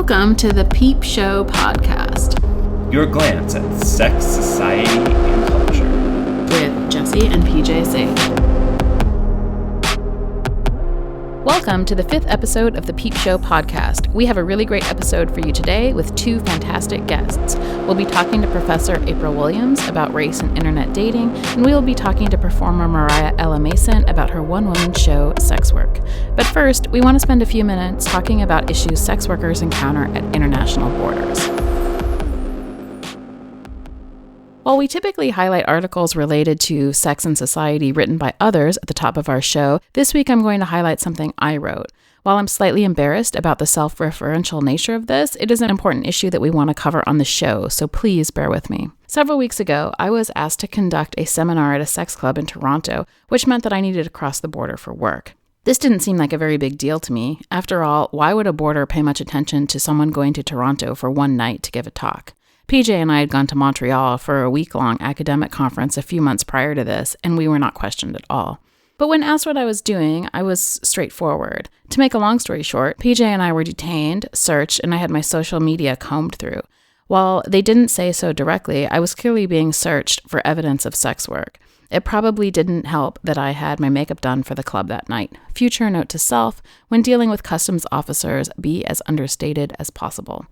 Welcome to the Peep Show podcast. Your glance at sex, society, and culture. With Jesse and PJ Sage. Welcome to the 5th episode of the Peep Show podcast. We have a really great episode for you today with 2 fantastic guests. We'll be talking to Professor Apryl Williams about race and internet dating, and we will be talking to performer Moriah Ella Mason about her one-woman show, Sex Work. But first, we want to spend a few minutes talking about issues sex workers encounter at international borders. While we typically highlight articles related to sex and society written by others at the top of our show, this week I'm going to highlight something I wrote. While I'm slightly embarrassed about the self-referential nature of this, it is an important issue that we want to cover on the show, so please bear with me. Several weeks ago, I was asked to conduct a seminar at a sex club in Toronto, which meant that I needed to cross the border for work. This didn't seem like a very big deal to me. After all, why would a border pay much attention to someone going to Toronto for one night to give a talk? PJ and I had gone to Montreal for a week-long academic conference a few months prior to this, and we were not questioned at all. But when asked what I was doing, I was straightforward. To make a long story short, PJ and I were detained, searched, and I had my social media combed through. While they didn't say so directly, I was clearly being searched for evidence of sex work. It probably didn't help that I had my makeup done for the club that night. Future note to self, when dealing with customs officers, be as understated as possible.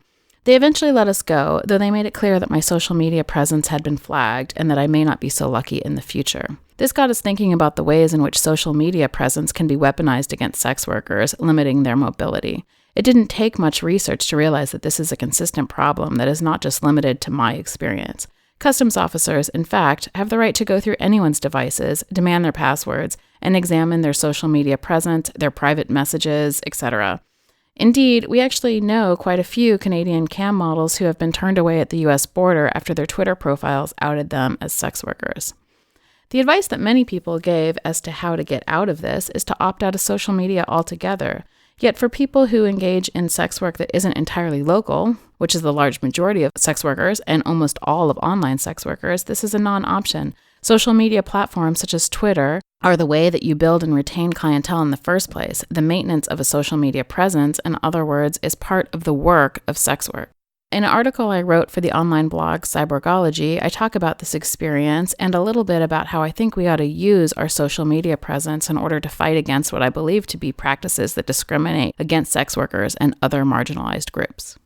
They eventually let us go, though they made it clear that my social media presence had been flagged and that I may not be so lucky in the future. This got us thinking about the ways in which social media presence can be weaponized against sex workers, limiting their mobility. It didn't take much research to realize that this is a consistent problem that is not just limited to my experience. Customs officers, in fact, have the right to go through anyone's devices, demand their passwords, and examine their social media presence, their private messages, etc. Indeed, we actually know quite a few Canadian cam models who have been turned away at the U.S. border after their Twitter profiles outed them as sex workers. The advice that many people gave as to how to get out of this is to opt out of social media altogether. Yet for people who engage in sex work that isn't entirely local, which is the large majority of sex workers and almost all of online sex workers, this is a non-option. Social media platforms such as Twitter are the way that you build and retain clientele in the first place. The maintenance of a social media presence, in other words, is part of the work of sex work. In an article I wrote for the online blog Cyborgology, I talk about this experience and a little bit about how I think we ought to use our social media presence in order to fight against what I believe to be practices that discriminate against sex workers and other marginalized groups.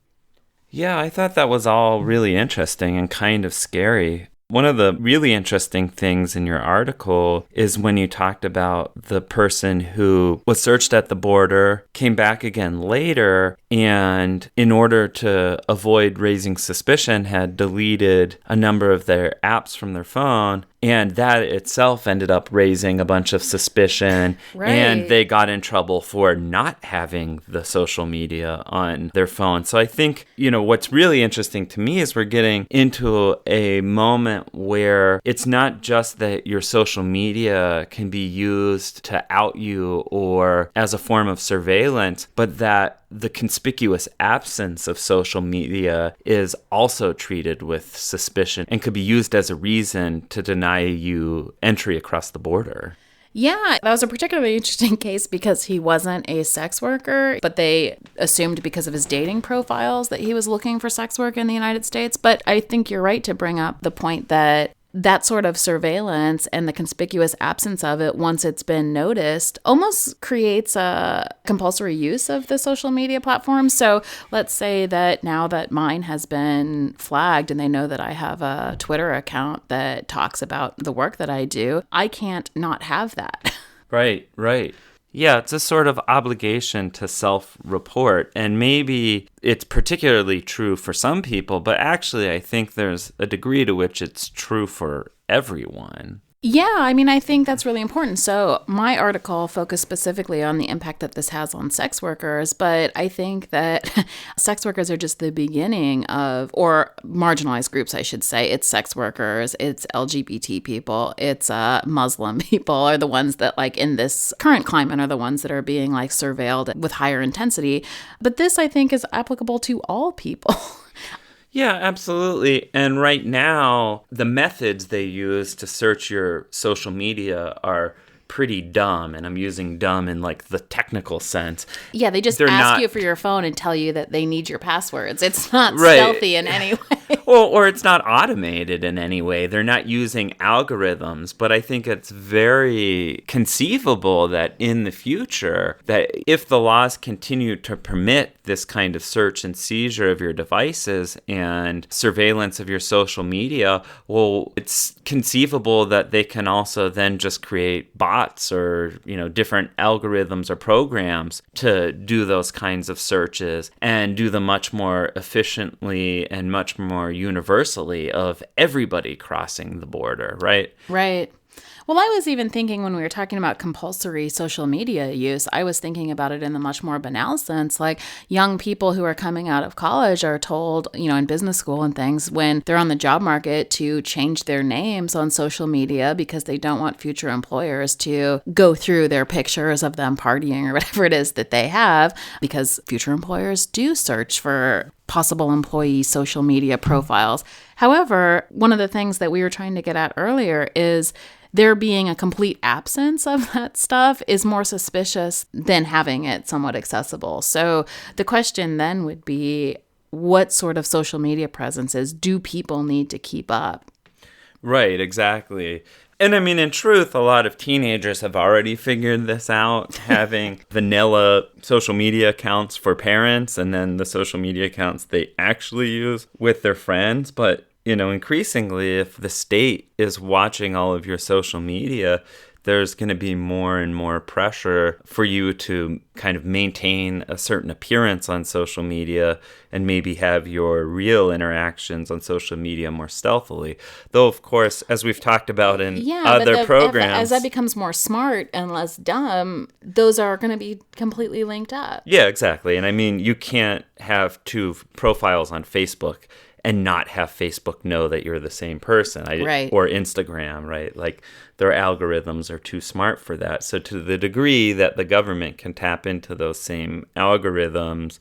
Yeah, I thought that was all really interesting and kind of scary. One of the really interesting things in your article is when you talked about the person who was searched at the border, came back again later, and in order to avoid raising suspicion, had deleted a number of their apps from their phone. And that itself ended up raising a bunch of suspicion. Right. And they got in trouble for not having the social media on their phone. So I think, what's really interesting to me is we're getting into a moment where it's not just that your social media can be used to out you or as a form of surveillance, but that the conspicuous absence of social media is also treated with suspicion and could be used as a reason to deny you entry across the border. Yeah, that was a particularly interesting case because he wasn't a sex worker, but they assumed because of his dating profiles that he was looking for sex work in the United States. But I think you're right to bring up the point that sort of surveillance and the conspicuous absence of it once it's been noticed almost creates a compulsory use of the social media platform. So let's say that now that mine has been flagged and they know that I have a Twitter account that talks about the work that I do, I can't not have that. Right. Yeah, it's a sort of obligation to self-report, and maybe it's particularly true for some people, but actually I think there's a degree to which it's true for everyone. Yeah, I think that's really important. So my article focused specifically on the impact that this has on sex workers, but I think that sex workers are just the beginning of, or marginalized groups, I should say. It's sex workers, it's LGBT people, it's Muslim people are the ones that, in this current climate, are the ones that are being, surveilled with higher intensity. But this, I think, is applicable to all people. Yeah, absolutely. And right now, the methods they use to search your social media are pretty dumb, and I'm using dumb in like the technical sense. Yeah, they just ask you for your phone and tell you that they need your passwords. It's not stealthy in any way. Or it's not automated in any way. They're not using algorithms, but I think it's very conceivable that in the future, that if the laws continue to permit this kind of search and seizure of your devices and surveillance of your social media, well, it's conceivable that they can also then just create bots or, different algorithms or programs to do those kinds of searches and do them much more efficiently and much more universally of everybody crossing the border, right? Right. Well, I was even thinking when we were talking about compulsory social media use, I was thinking about it in the much more banal sense. Like young people who are coming out of college are told, in business school and things, when they're on the job market to change their names on social media because they don't want future employers to go through their pictures of them partying or whatever it is that they have, because future employers do search for possible employee social media profiles. However, one of the things that we were trying to get at earlier is there being a complete absence of that stuff is more suspicious than having it somewhat accessible. So the question then would be, what sort of social media presences do people need to keep up? Right, exactly. And I mean, in truth, a lot of teenagers have already figured this out, having vanilla social media accounts for parents and then the social media accounts they actually use with their friends. But increasingly, if the state is watching all of your social media, there's going to be more and more pressure for you to kind of maintain a certain appearance on social media and maybe have your real interactions on social media more stealthily. Though, of course, as we've talked about in other programs, as that becomes more smart and less dumb, those are going to be completely linked up. Yeah, exactly. And I mean, you can't have two profiles on Facebook and not have Facebook know that you're the same person, right? Or Instagram, right? Like their algorithms are too smart for that. So to the degree that the government can tap into those same algorithms,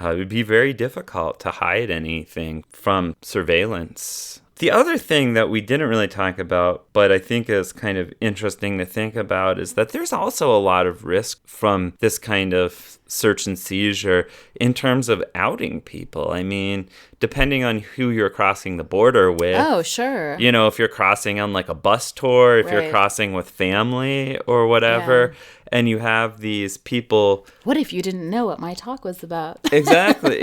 it would be very difficult to hide anything from surveillance. The other thing that we didn't really talk about, but I think is kind of interesting to think about, is that there's also a lot of risk from this kind of search and seizure in terms of outing people. I mean, depending on who you're crossing the border with. Oh, sure. If you're crossing on like a bus tour, if you're crossing with family or whatever, and you have these people. What if you didn't know what my talk was about? Exactly.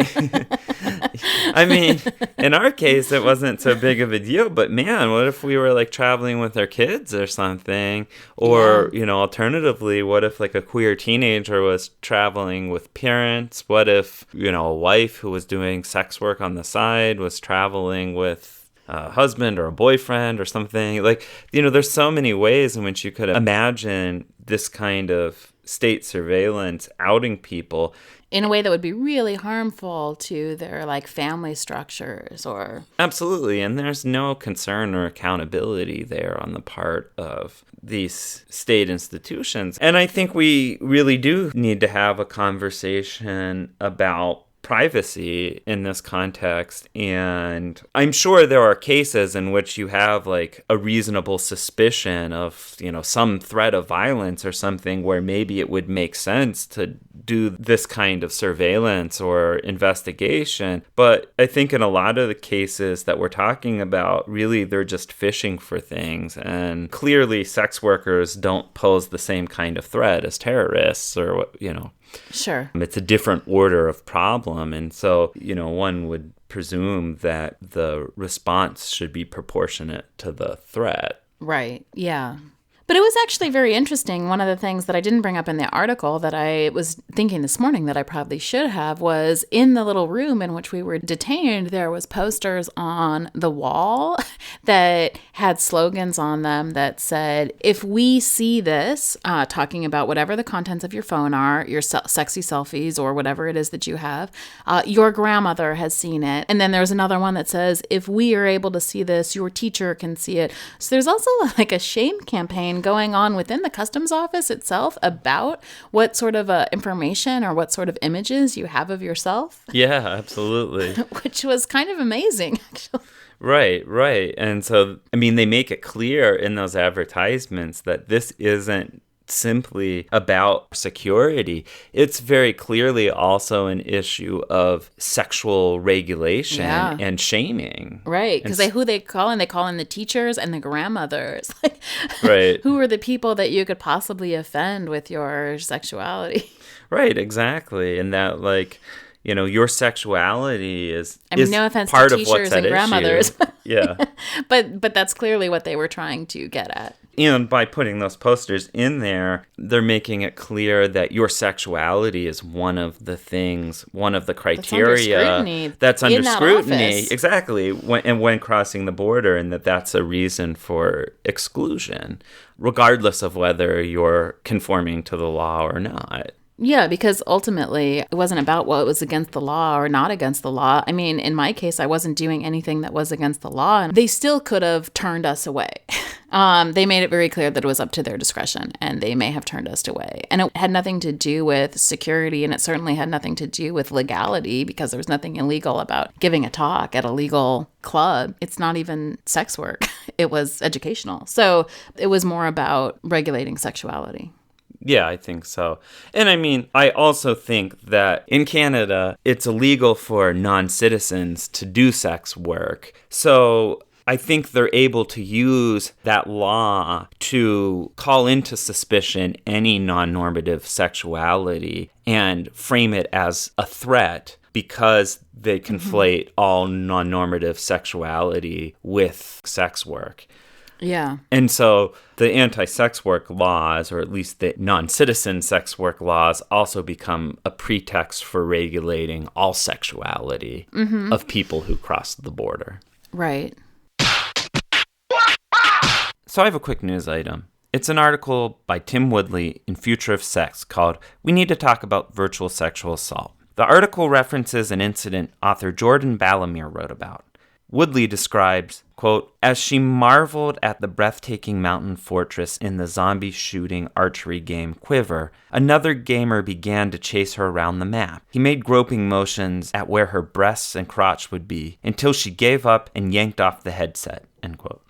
I mean, in our case, it wasn't so big of a deal, but man, what if we were like traveling with our kids or something? Or, alternatively, what if like a queer teenager was traveling with parents? What if, a wife who was doing sex work on the side was traveling with a husband or a boyfriend or something? Like, there's so many ways in which you could imagine this kind of state surveillance outing people in a way that would be really harmful to their like family structures or... Absolutely. And there's no concern or accountability there on the part of these state institutions. And I think we really do need to have a conversation about privacy in this context. And I'm sure there are cases in which you have like a reasonable suspicion of, some threat of violence or something where maybe it would make sense to do this kind of surveillance or investigation. But I think in a lot of the cases that we're talking about, really, they're just fishing for things. And clearly sex workers don't pose the same kind of threat as terrorists or, Sure. It's a different order of problem. And so, one would presume that the response should be proportionate to the threat. Right. Yeah. But it was actually very interesting. One of the things that I didn't bring up in the article that I was thinking this morning that I probably should have was in the little room in which we were detained, there was posters on the wall that had slogans on them that said, if we see this, talking about whatever the contents of your phone are, your sexy selfies or whatever it is that you have, your grandmother has seen it. And then there's another one that says, if we are able to see this, your teacher can see it. So there's also like a shame campaign going on within the customs office itself about what sort of information or what sort of images you have of yourself. Yeah, absolutely. Which was kind of amazing, actually. Right, right. And so, I mean, they make it clear in those advertisements that this isn't simply about security. It's very clearly also an issue of sexual regulation and shaming. Right, because who they call in? They call in the teachers and the grandmothers. Like, right. Who are the people that you could possibly offend with your sexuality? Right, exactly. And that, like, you know, your sexuality is no offense part to of what's teachers and grandmothers. Yeah. But that's clearly what they were trying to get at. And by putting those posters in there, they're making it clear that your sexuality is one of the things, one of the criteria that's under scrutiny. Exactly. When crossing the border, and that's a reason for exclusion, regardless of whether you're conforming to the law or not. Yeah, because ultimately it wasn't about what was against the law or not against the law. I mean, in my case, I wasn't doing anything that was against the law, and they still could have turned us away. They made it very clear that it was up to their discretion, and they may have turned us away. And it had nothing to do with security, and it certainly had nothing to do with legality, because there was nothing illegal about giving a talk at a legal club. It's not even sex work. It was educational. So it was more about regulating sexuality. Yeah, I think so. And I mean, I also think that in Canada, it's illegal for non-citizens to do sex work. So I think they're able to use that law to call into suspicion any non-normative sexuality and frame it as a threat, because they conflate all non-normative sexuality with sex work. Yeah. And so the anti-sex work laws, or at least the non-citizen sex work laws, also become a pretext for regulating all sexuality of people who cross the border. Right. So I have a quick news item. It's an article by Tim Woodley in Future of Sex called "We Need to Talk About Virtual Sexual Assault." The article references an incident author Jordan Ballymere wrote about. Woodley describes, quote, "As she marveled at the breathtaking mountain fortress in the zombie shooting archery game Quiver, another gamer began to chase her around the map. He made groping motions at where her breasts and crotch would be until she gave up and yanked off the headset," end quote.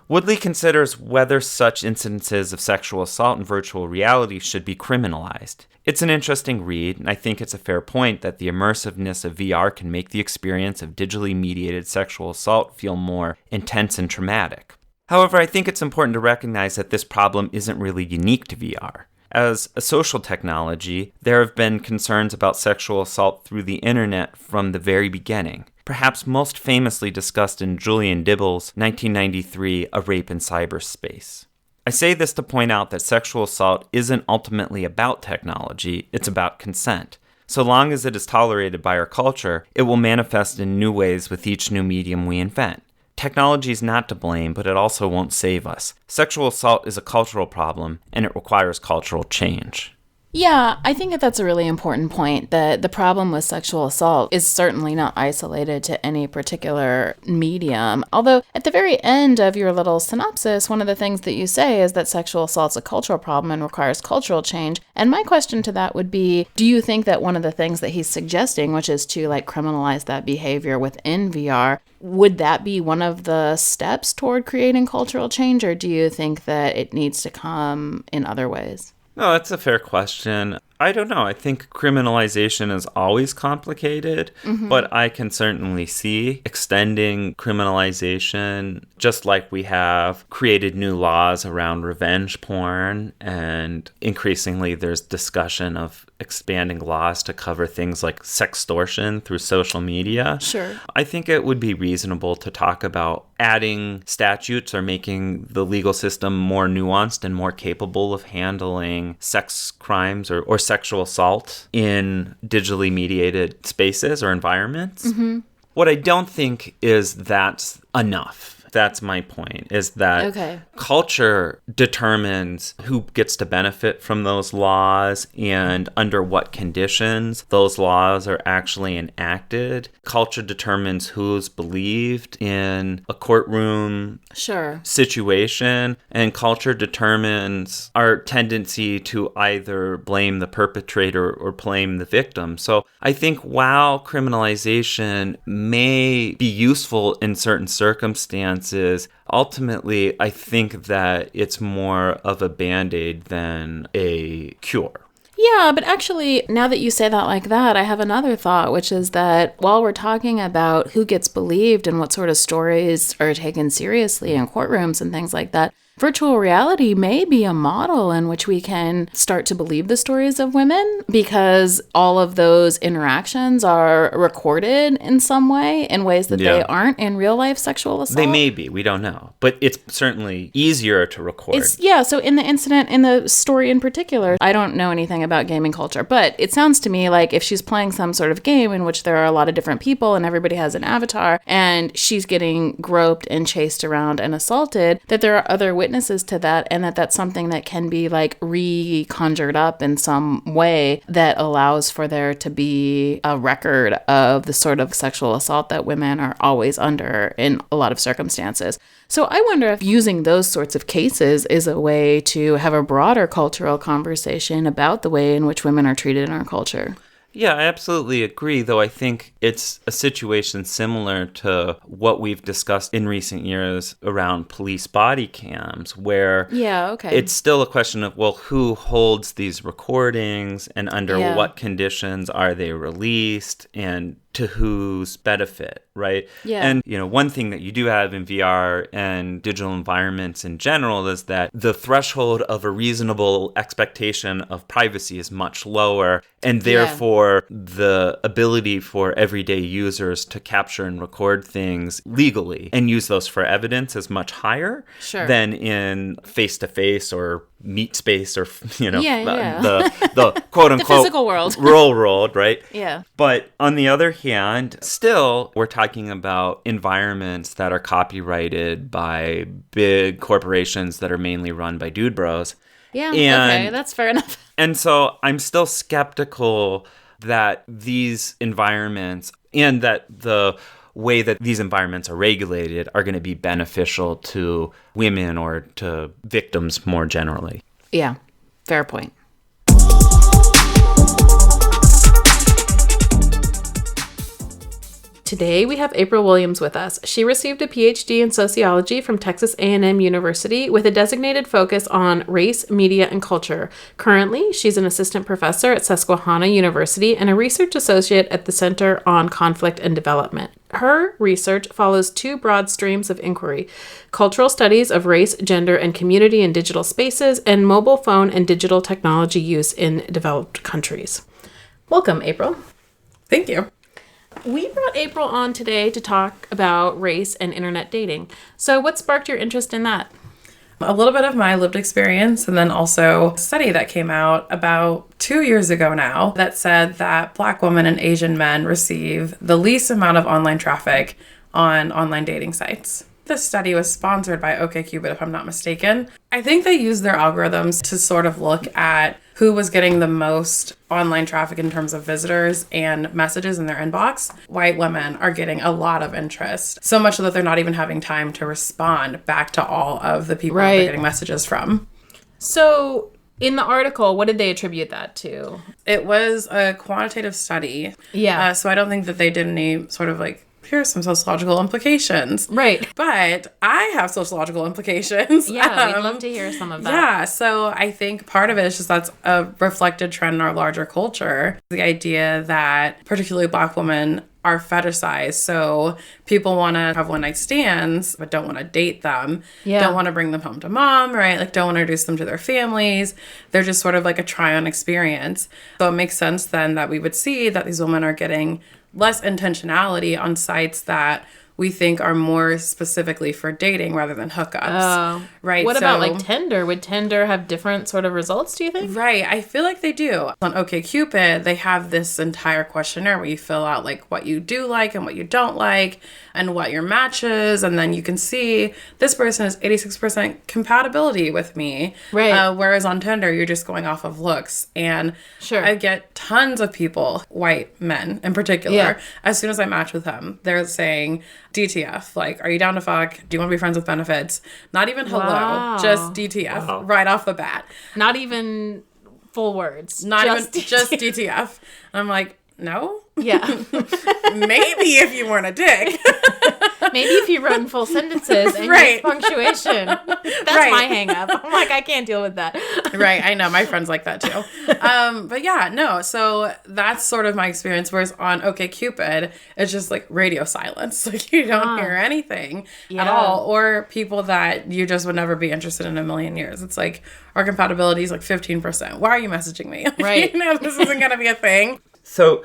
Woodley considers whether such incidences of sexual assault in virtual reality should be criminalized. It's an interesting read, and I think it's a fair point that the immersiveness of VR can make the experience of digitally mediated sexual assault feel more intense and traumatic. However, I think it's important to recognize that this problem isn't really unique to VR. As a social technology, there have been concerns about sexual assault through the internet from the very beginning, perhaps most famously discussed in Julian Dibble's 1993 A Rape in Cyberspace. I say this to point out that sexual assault isn't ultimately about technology, it's about consent. So long as it is tolerated by our culture, it will manifest in new ways with each new medium we invent. Technology is not to blame, but it also won't save us. Sexual assault is a cultural problem, and it requires cultural change. Yeah, I think that that's a really important point, that the problem with sexual assault is certainly not isolated to any particular medium. Although at the very end of your little synopsis, one of the things that you say is that sexual assault is a cultural problem and requires cultural change. And my question to that would be, do you think that one of the things that he's suggesting, which is to criminalize that behavior within VR, would that be one of the steps toward creating cultural change, or do you think that it needs to come in other ways? No, that's a fair question. I don't know. I think criminalization is always complicated, but I can certainly see extending criminalization, just like we have created new laws around revenge porn, and increasingly there's discussion of expanding laws to cover things like sextortion through social media. Sure. I think it would be reasonable to talk about adding statutes or making the legal system more nuanced and more capable of handling sex crimes or sexual assault in digitally mediated spaces or environments. What I don't think is that's enough. That's my point, is that culture determines who gets to benefit from those laws and under what conditions those laws are actually enacted. Culture determines who's believed in a courtroom situation, and culture determines our tendency to either blame the perpetrator or blame the victim. So I think while criminalization may be useful in certain circumstances, ultimately I think that it's more of a band-aid than a cure. Yeah, but actually, now that you say that like that, I have another thought, which is that while we're talking about who gets believed and what sort of stories are taken seriously in courtrooms and things like that, virtual reality may be a model in which we can start to believe the stories of women, because all of those interactions are recorded in some way, in ways that they aren't in real life sexual assault. They may be, we don't know. But it's certainly easier to record. So in the incident, in the story in particular, I don't know anything about gaming culture, but it sounds to me like if she's playing some sort of game in which there are a lot of different people and everybody has an avatar, and she's getting groped and chased around and assaulted, that there are other witnesses to that, and that's something that can be like reconjured up in some way that allows for there to be a record of the sort of sexual assault that women are always under in a lot of circumstances. So I wonder if using those sorts of cases is a way to have a broader cultural conversation about the way in which women are treated in our culture. Yeah, I absolutely agree, though I think it's a situation similar to what we've discussed in recent years around police body cams, where it's still a question of, well, who holds these recordings and under what conditions are they released and to whose benefit, right? Yeah. And, one thing that you do have in VR and digital environments in general is that the threshold of a reasonable expectation of privacy is much lower, and therefore the ability for everyday users to capture and record things legally and use those for evidence is much higher than in face-to-face or meat space or, the quote-unquote the physical world. real world, right? Yeah. But on the other hand, still, we're talking about environments that are copyrighted by big corporations that are mainly run by dude bros. Yeah, okay, that's fair enough. And so I'm still skeptical that these environments and that the way that these environments are regulated are going to be beneficial to women or to victims more generally. Yeah, fair point. Today, we have Apryl Williams with us. She received a PhD in sociology from Texas A&M University with a designated focus on race, media, and culture. Currently, she's an assistant professor at Susquehanna University and a research associate at the Center on Conflict and Development. Her research follows two broad streams of inquiry: cultural studies of race, gender, and community in digital spaces, and mobile phone and digital technology use in developed countries. Welcome, Apryl. Thank you. We brought Apryl on today to talk about race and internet dating. So what sparked your interest in that? A little bit of my lived experience, and then also a study that came out about 2 years ago now that said that Black women and Asian men receive the least amount of online traffic on online dating sites. This study was sponsored by OKCupid, if I'm not mistaken. I think they used their algorithms to sort of look at who was getting the most online traffic in terms of visitors and messages in their inbox. White women are getting a lot of interest, so much so that they're not even having time to respond back to all of the people that they're getting messages from. So in the article, what did they attribute that to? It was a quantitative study. Yeah. So I don't think that they did any sort of like, here's some sociological implications. Right. But I have sociological implications. Yeah, we'd love to hear some of that. Yeah, so I think part of it is just that's a reflected trend in our larger culture. The idea that particularly Black women are fetishized. So people want to have one-night stands, but don't want to date them. Yeah. Don't want to bring them home to mom, right? Like don't want to introduce them to their families. They're just sort of like a try-on experience. So it makes sense then that we would see that these women are getting less intentionality on sites that we think are more specifically for dating rather than hookups. Right. What about like Tinder? Would Tinder have different sort of results, do you think? Right. I feel like they do. On OKCupid, they have this entire questionnaire where you fill out like what you do like and what you don't like and what your match is. And then you can see this person has 86% compatibility with me. Right. Whereas on Tinder, you're just going off of looks. And Sure. I get tons of people, white men in particular, as soon as I match with them, they're saying, DTF, like, are you down to fuck? Do you want to be friends with benefits? Not even hello, just DTF right off the bat. Not even full words. Just DTF. And I'm like, no? Yeah. Maybe if you weren't a dick. Maybe if you wrote in full sentences and used punctuation. That's my hang up. I'm like, I can't deal with that. Right. I know. My friends like that too. But yeah, no. So that's sort of my experience. Whereas on OkCupid, it's just like radio silence. Like you don't hear anything at all. Or people that you just would never be interested in a million years. It's like our compatibility is like 15%. Why are you messaging me? Right. You know, this isn't going to be a thing. So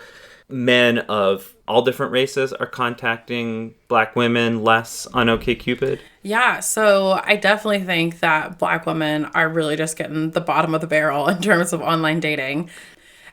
men of all different races are contacting Black women less on OkCupid? Yeah, so I definitely think that Black women are really just getting the bottom of the barrel in terms of online dating.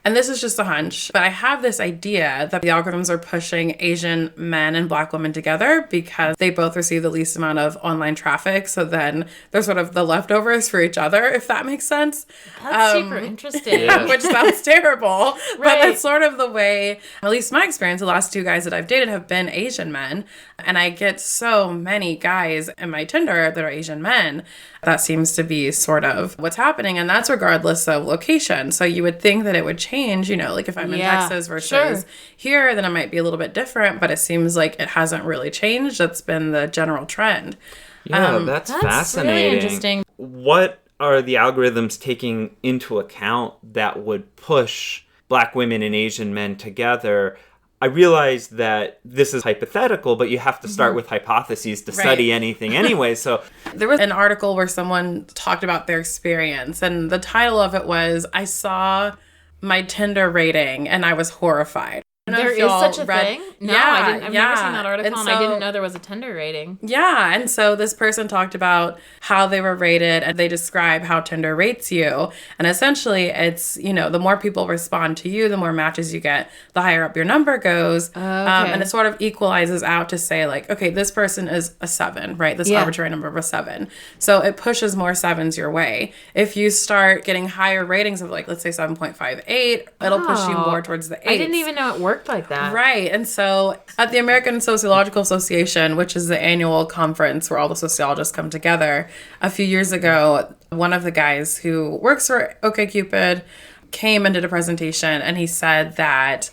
And this is just a hunch, but I have this idea that the algorithms are pushing Asian men and Black women together because they both receive the least amount of online traffic. So then they're sort of the leftovers for each other, if that makes sense. That's super interesting. Which sounds terrible. But that's sort of the way, at least my experience, the last 2 guys that I've dated have been Asian men. And I get so many guys in my Tinder that are Asian men. That seems to be sort of what's happening. And that's regardless of location. So you would think that it would change, you know, like if I'm in Texas versus here, then it might be a little bit different. But it seems like it hasn't really changed. That's been the general trend. Yeah, that's fascinating. Really interesting. What are the algorithms taking into account that would push Black women and Asian men together? I realize that this is hypothetical, but you have to start with hypotheses to study anything anyway. So there was an article where someone talked about their experience, and the title of it was, I saw my Tinder rating and I was horrified. There is such a thing? No, I didn't. I've never seen that article, and I didn't know there was a Tinder rating. Yeah, and so this person talked about how they were rated, and they describe how Tinder rates you. And essentially, it's, you know, the more people respond to you, the more matches you get, the higher up your number goes. And it sort of equalizes out to say, like, okay, this person is a 7, right? This arbitrary number of a 7. So it pushes more 7s your way. If you start getting higher ratings of, like, let's say 7.58, it'll push you more towards the 8. I didn't even know it worked like that. Right. And so at the American Sociological Association, which is the annual conference where all the sociologists come together, a few years ago, one of the guys who works for OkCupid came and did a presentation, and he said that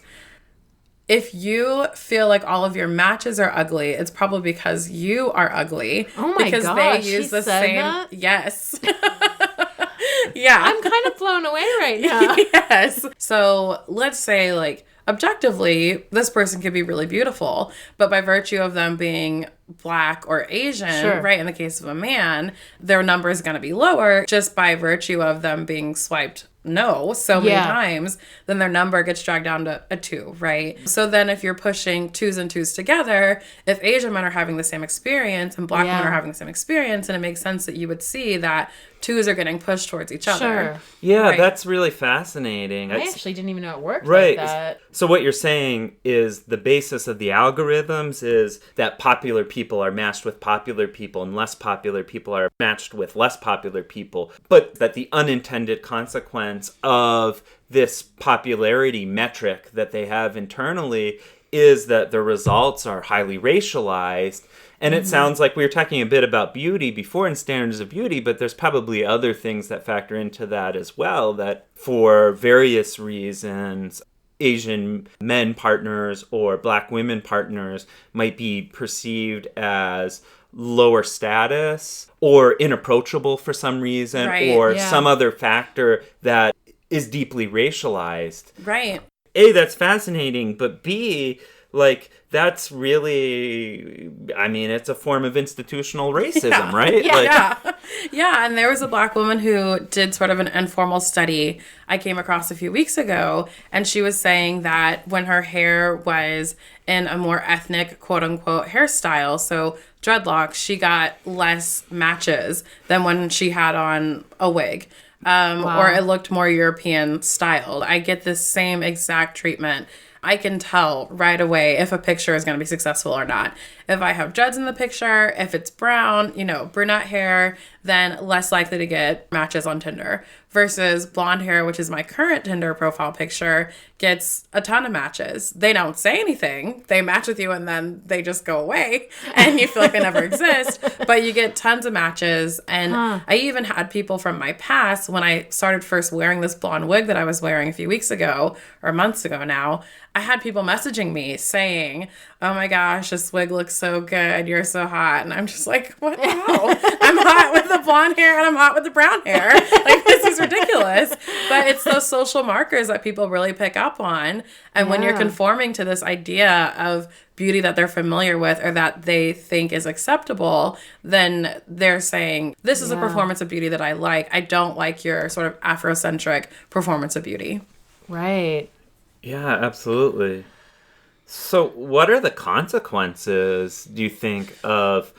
if you feel like all of your matches are ugly, it's probably because you are ugly. Oh my because gosh, they use he the said same. that? Yes. Yeah. I'm kind of blown away right now. Yes. So let's say, like, objectively, this person could be really beautiful, but by virtue of them being Black or Asian, right, in the case of a man, their number is going to be lower just by virtue of them being swiped no so many times, then their number gets dragged down to a 2, right? So then if you're pushing 2s and 2s together, if Asian men are having the same experience and Black men are having the same experience, and it makes sense that you would see that 2s are getting pushed towards each other. Yeah, that's really fascinating. I actually didn't even know it worked like that. So what you're saying is the basis of the algorithms is that popular people are matched with popular people and less popular people are matched with less popular people, but that the unintended consequence of this popularity metric that they have internally is that the results are highly racialized. And it sounds like we were talking a bit about beauty before and standards of beauty, but there's probably other things that factor into that as well, that for various reasons, Asian men partners or Black women partners might be perceived as lower status or inapproachable for some reason, or some other factor that is deeply racialized. Right. A, that's fascinating, but B, Like, that's really, I mean, it's a form of institutional racism, right? Yeah. Like, Yeah, and there was a Black woman who did sort of an informal study I came across a few weeks ago, and she was saying that when her hair was in a more ethnic, quote unquote, hairstyle, so dreadlocks, she got less matches than when she had on a wig. Or it looked more European styled. I get this same exact treatment. I can tell right away if a picture is going to be successful or not. If I have dreads in the picture, if it's brown, brunette hair, then less likely to get matches on Tinder. Versus blonde hair, which is my current Tinder profile picture, gets a ton of matches. They don't say anything. They match with you and then they just go away and you feel like they never exist. But you get tons of matches. And I even had people from my past, when I started first wearing this blonde wig that I was wearing a few weeks ago, or months ago now, I had people messaging me saying, oh my gosh, this wig looks so good. You're so hot. And I'm just like, what the hell? I'm hot with the blonde hair and I'm hot with the brown hair. Like, this is ridiculous. But it's those social markers that people really pick up on. And when you're conforming to this idea of beauty that they're familiar with or that they think is acceptable, then they're saying, this is a performance of beauty that I like. I don't like your sort of Afrocentric performance of beauty. Right. yeah, absolutely. So what are the consequences, do you think, of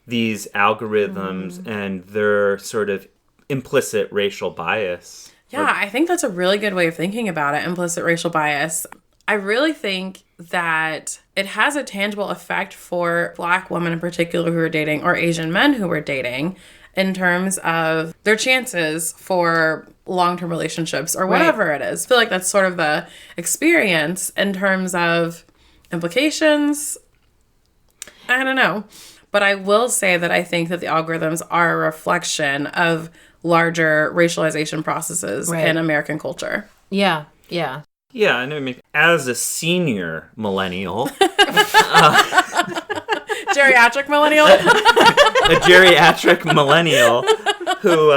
these algorithms and their sort of implicit racial bias? Yeah, I think that's a really good way of thinking about it, implicit racial bias. I really think that it has a tangible effect for Black women in particular who are dating, or Asian men who are dating, in terms of their chances for long-term relationships or whatever it is. I feel like that's sort of the experience in terms of implications. I don't know. But I will say that I think that the algorithms are a reflection of larger racialization processes in American culture. Yeah. Yeah. Yeah, I know. As a senior millennial, Geriatric millennial? a geriatric millennial who,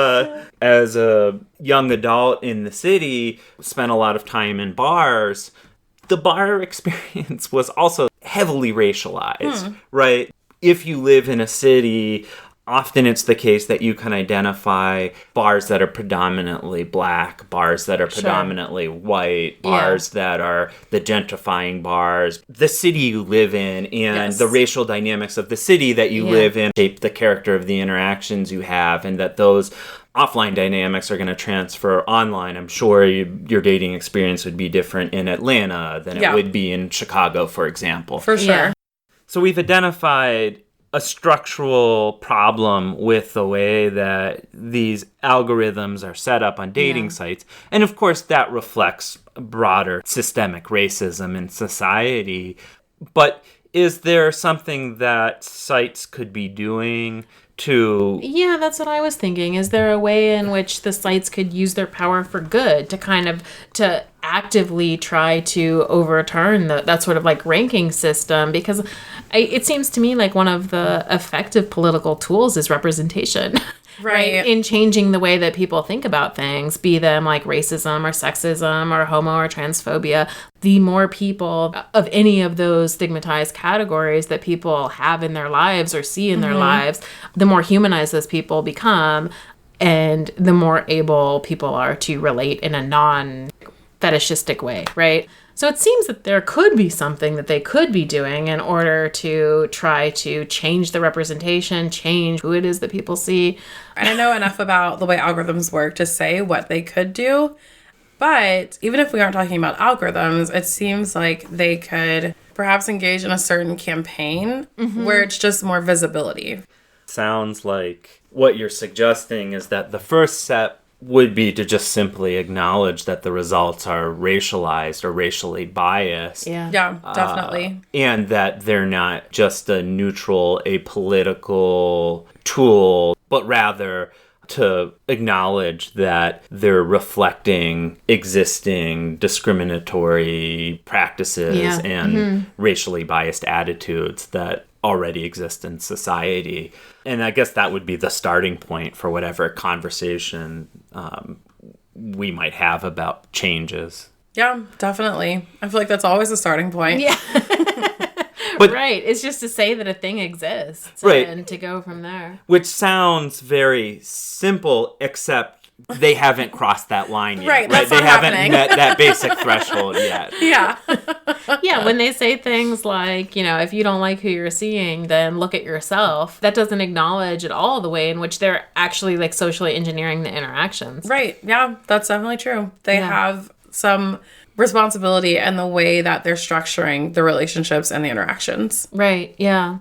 as a young adult in the city, spent a lot of time in bars, the bar experience was also heavily racialized, right? If you live in a city, often it's the case that you can identify bars that are predominantly Black, bars that are predominantly white, bars that are the gentrifying bars. The city you live in and the racial dynamics of the city that you live in shape the character of the interactions you have, and that those offline dynamics are going to transfer online. I'm sure your dating experience would be different in Atlanta than it would be in Chicago, for example. For sure. Yeah. So we've identified a structural problem with the way that these algorithms are set up on dating sites. And of course, that reflects broader systemic racism in society. But is there something that sites could be doing to... Yeah, that's what I was thinking. Is there a way in which the sites could use their power for good to kind of, to actively try to overturn that sort of like ranking system? Because it seems to me like one of the effective political tools is representation. Right. In changing the way that people think about things, be them like racism or sexism or homo or transphobia. The more people of any of those stigmatized categories that people have in their lives or see in their lives, the more humanized those people become, and the more able people are to relate in a non-fetishistic way, right? So it seems that there could be something that they could be doing in order to try to change the representation, change who it is that people see. I don't know enough about the way algorithms work to say what they could do. But even if we aren't talking about algorithms, it seems like they could perhaps engage in a certain campaign where it's just more visibility. Sounds like what you're suggesting is that the first step would be to just simply acknowledge that the results are racialized or racially biased. Yeah, definitely. And that they're not just a neutral, apolitical tool, but rather to acknowledge that they're reflecting existing discriminatory practices and racially biased attitudes that already exist in society. And I guess that would be the starting point for whatever conversation we might have about changes. Yeah, definitely. I feel like that's always a starting point. Yeah. But, right. It's just to say that a thing exists. Right. And to go from there. Which sounds very simple, except they haven't crossed that line yet. Right, that's They not haven't happening. met that basic threshold yet. Yeah. Yeah, when they say things like, if you don't like who you're seeing, then look at yourself. That doesn't acknowledge at all the way in which they're actually like socially engineering the interactions. Right. Yeah, that's definitely true. They have some responsibility in the way that they're structuring the relationships and the interactions. Right. Yeah.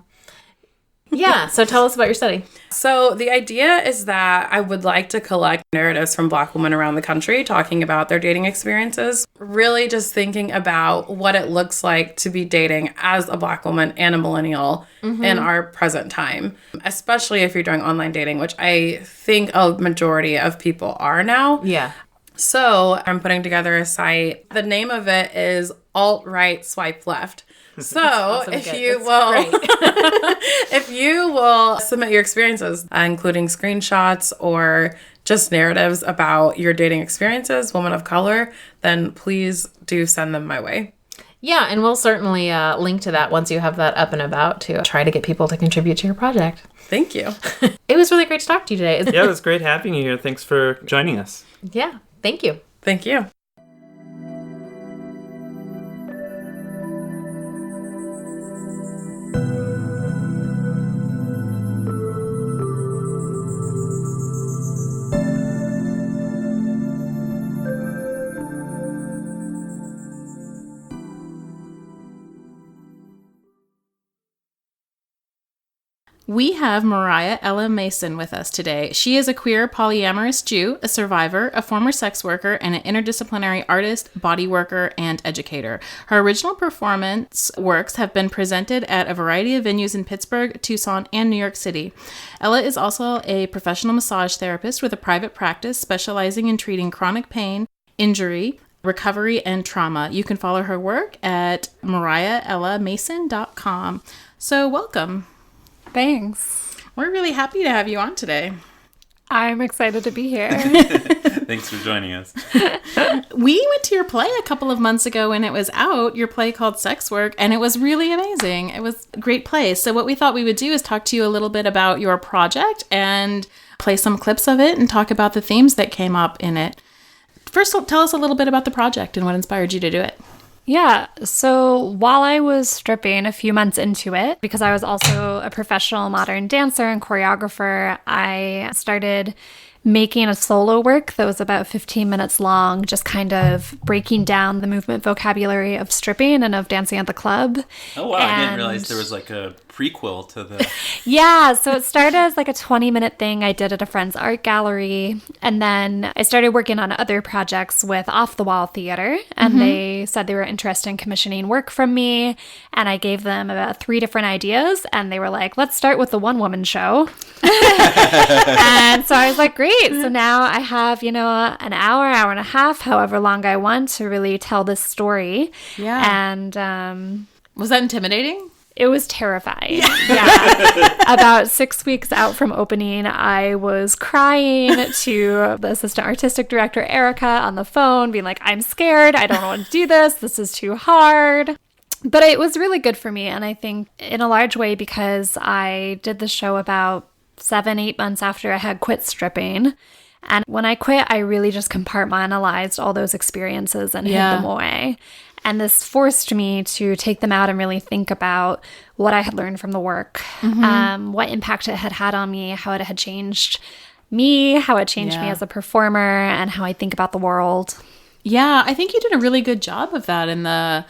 Yeah. So tell us about your study. So the idea is that I would like to collect narratives from Black women around the country talking about their dating experiences, really just thinking about what it looks like to be dating as a Black woman and a millennial in our present time, especially if you're doing online dating, which I think a majority of people are now. Yeah. So I'm putting together a site. The name of it is Alt-Right Swipe Left. So awesome. if Good. you That's will, great. if you will submit your experiences, including screenshots or just narratives about your dating experiences, women of color, then please do send them my way. Yeah, and we'll certainly link to that once you have that up and about to try to get people to contribute to your project. Thank you. It was really great to talk to you today. Yeah, it was great having you here. Thanks for joining us. Yeah, thank you. Thank you. We have Moriah Ella Mason with us today. She is a queer polyamorous Jew, a survivor, a former sex worker, and an interdisciplinary artist, bodyworker, and educator. Her original performance works have been presented at a variety of venues in Pittsburgh, Tucson, and New York City. Ella is also a professional massage therapist with a private practice specializing in treating chronic pain, injury, recovery, and trauma. You can follow her work at moriahellamason.com. So welcome. Thanks. We're really happy to have you on today. I'm excited to be here. Thanks for joining us. We went to your play a couple of months ago when it was out, your play called Sex Work, and it was really amazing. It was a great play. So what we thought we would do is talk to you a little bit about your project and play some clips of it and talk about the themes that came up in it. First, tell us a little bit about the project and what inspired you to do it. Yeah, so while I was stripping a few months into it, because I was also a professional modern dancer and choreographer, I started making a solo work that was about 15 minutes long, just kind of breaking down the movement vocabulary of stripping and of dancing at the club. Oh, wow. I didn't realize there was like a prequel to the... Yeah, so it started as like a 20-minute thing I did at a friend's art gallery. And then I started working on other projects with Off the Wall Theater. And they said they were interested in commissioning work from me. And I gave them about 3 different ideas. And they were like, let's start with the one-woman show. And so I was like, great. So now I have, an hour and a half, however long I want to really tell this story. Yeah. And Was that intimidating? it was terrifying. Yeah. About 6 weeks out from opening, I was crying to the assistant artistic director, Erica, on the phone, being like, I'm scared. I don't want to do this. This is too hard. But it was really good for me. And I think in a large way because I did the show about 7-8 months after I had quit stripping. And when I quit, I really just compartmentalized all those experiences and hid them away. And this forced me to take them out and really think about what I had learned from the work, what impact it had had on me, how it had changed me, how it changed me as a performer, and how I think about the world. Yeah, I think you did a really good job of that in the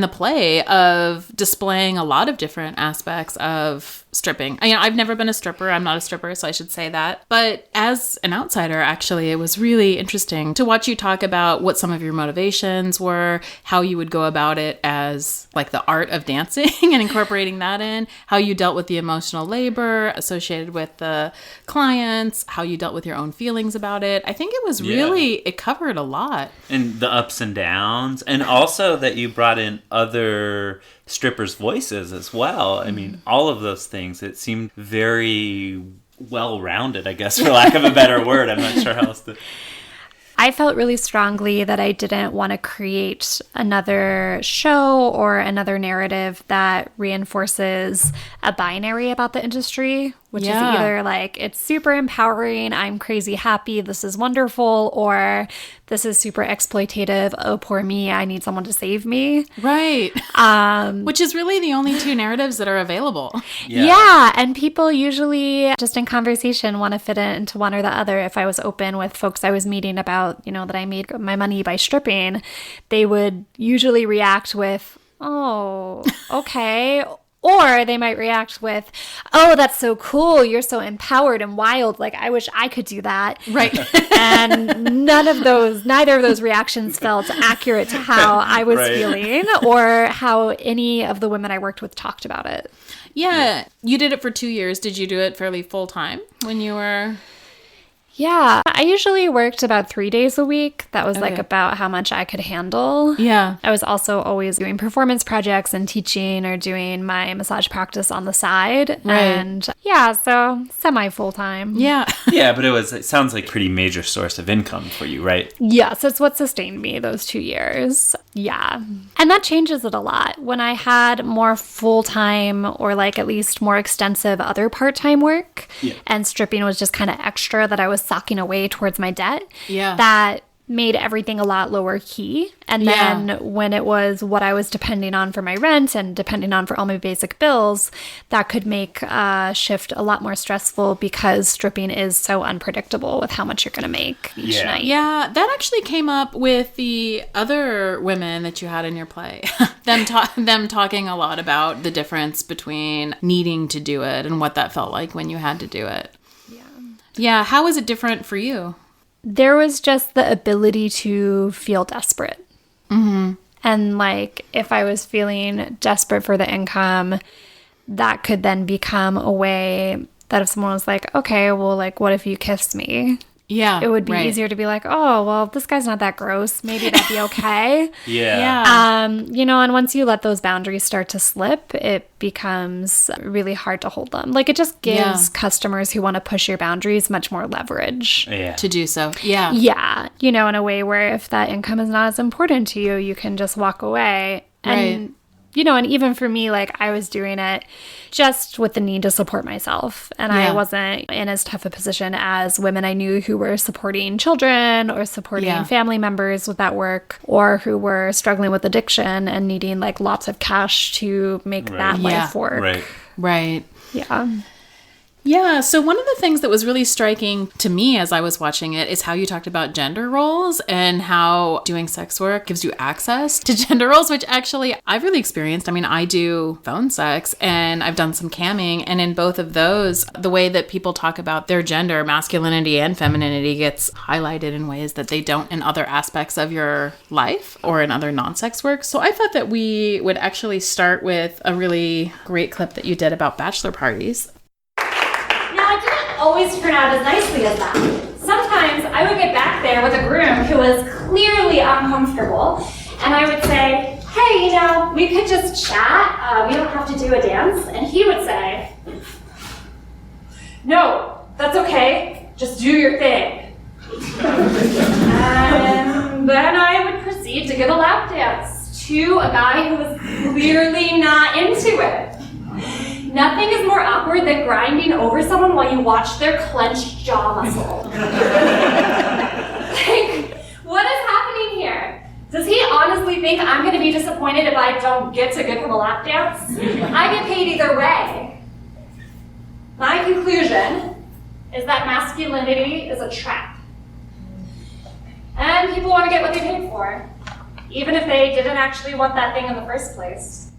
play of displaying a lot of different aspects of stripping. I've never been a stripper. I'm not a stripper, so I should say that. But as an outsider, actually, it was really interesting to watch you talk about what some of your motivations were, how you would go about it as like the art of dancing and incorporating that in, how you dealt with the emotional labor associated with the clients, how you dealt with your own feelings about it. I think it was really, it covered a lot. And the ups and downs, and also that you brought in other strippers' voices as well. I mean, all of those things, it seemed very well-rounded, I guess, for lack of a better word. I'm not sure how else to... I felt really strongly that I didn't want to create another show or another narrative that reinforces a binary about the industry, which is either like, it's super empowering, I'm crazy happy, this is wonderful, or this is super exploitative, oh, poor me, I need someone to save me. Right. Which is really the only two narratives that are available. Yeah. And people usually, just in conversation, want to fit it into one or the other. If I was open with folks I was meeting about, that I made my money by stripping, they would usually react with, oh, okay. Or they might react with, oh, that's so cool. You're so empowered and wild. Like, I wish I could do that. Right. And neither of those reactions felt accurate to how I was feeling or how any of the women I worked with talked about it. Yeah. You did it for 2 years. Did you do it fairly full time when you were... Yeah, I usually worked about 3 days a week. That was like about how much I could handle. Yeah. I was also always doing performance projects and teaching or doing my massage practice on the side. Right. And yeah, so semi full-time. Yeah. Yeah, but it sounds like a pretty major source of income for you, right? Yes, it's what sustained me those 2 years. Yeah. And that changes it a lot. When I had more full-time or like at least more extensive other part-time work and stripping was just kind of extra that I was socking away towards my debt, that made everything a lot lower key. And then when it was what I was depending on for my rent and depending on for all my basic bills, that could make a shift a lot more stressful because stripping is so unpredictable with how much you're going to make each night. Yeah, that actually came up with the other women that you had in your play. them talking a lot about the difference between needing to do it and what that felt like when you had to do it. Yeah, how was it different for you? There was just the ability to feel desperate. Mm-hmm. And like, if I was feeling desperate for the income, that could then become a way that if someone was like, okay, well, like, what if you kissed me? Yeah, it would be easier to be like, oh, well, this guy's not that gross. Maybe that'd be okay. And once you let those boundaries start to slip, it becomes really hard to hold them. Like, it just gives customers who want to push your boundaries much more leverage to do so. Yeah. Yeah. In a way where if that income is not as important to you, you can just walk away. And and even for me, like, I was doing it just with the need to support myself. And I wasn't in as tough a position as women I knew who were supporting children or supporting family members with that work, or who were struggling with addiction and needing, like, lots of cash to make that life work. Right. Yeah. Yeah, so one of the things that was really striking to me as I was watching it is how you talked about gender roles and how doing sex work gives you access to gender roles, which actually I've really experienced. I mean, I do phone sex and I've done some camming, and in both of those, the way that people talk about their gender, masculinity and femininity, gets highlighted in ways that they don't in other aspects of your life or in other non-sex work. So I thought that we would actually start with a really great clip that you did about bachelor parties. Now, it didn't always turn out as nicely as that. Sometimes I would get back there with a groom who was clearly uncomfortable, and I would say, hey, we could just chat. We don't have to do a dance. And he would say, no, that's okay. Just do your thing. And then I would proceed to give a lap dance to a guy who was clearly not into it. Nothing is more awkward than grinding over someone while you watch their clenched jaw muscle. Like, what is happening here? Does he honestly think I'm going to be disappointed if I don't get to give him a lap dance? I get paid either way. My conclusion is that masculinity is a trap. And people want to get what they paid for, even if they didn't actually want that thing in the first place.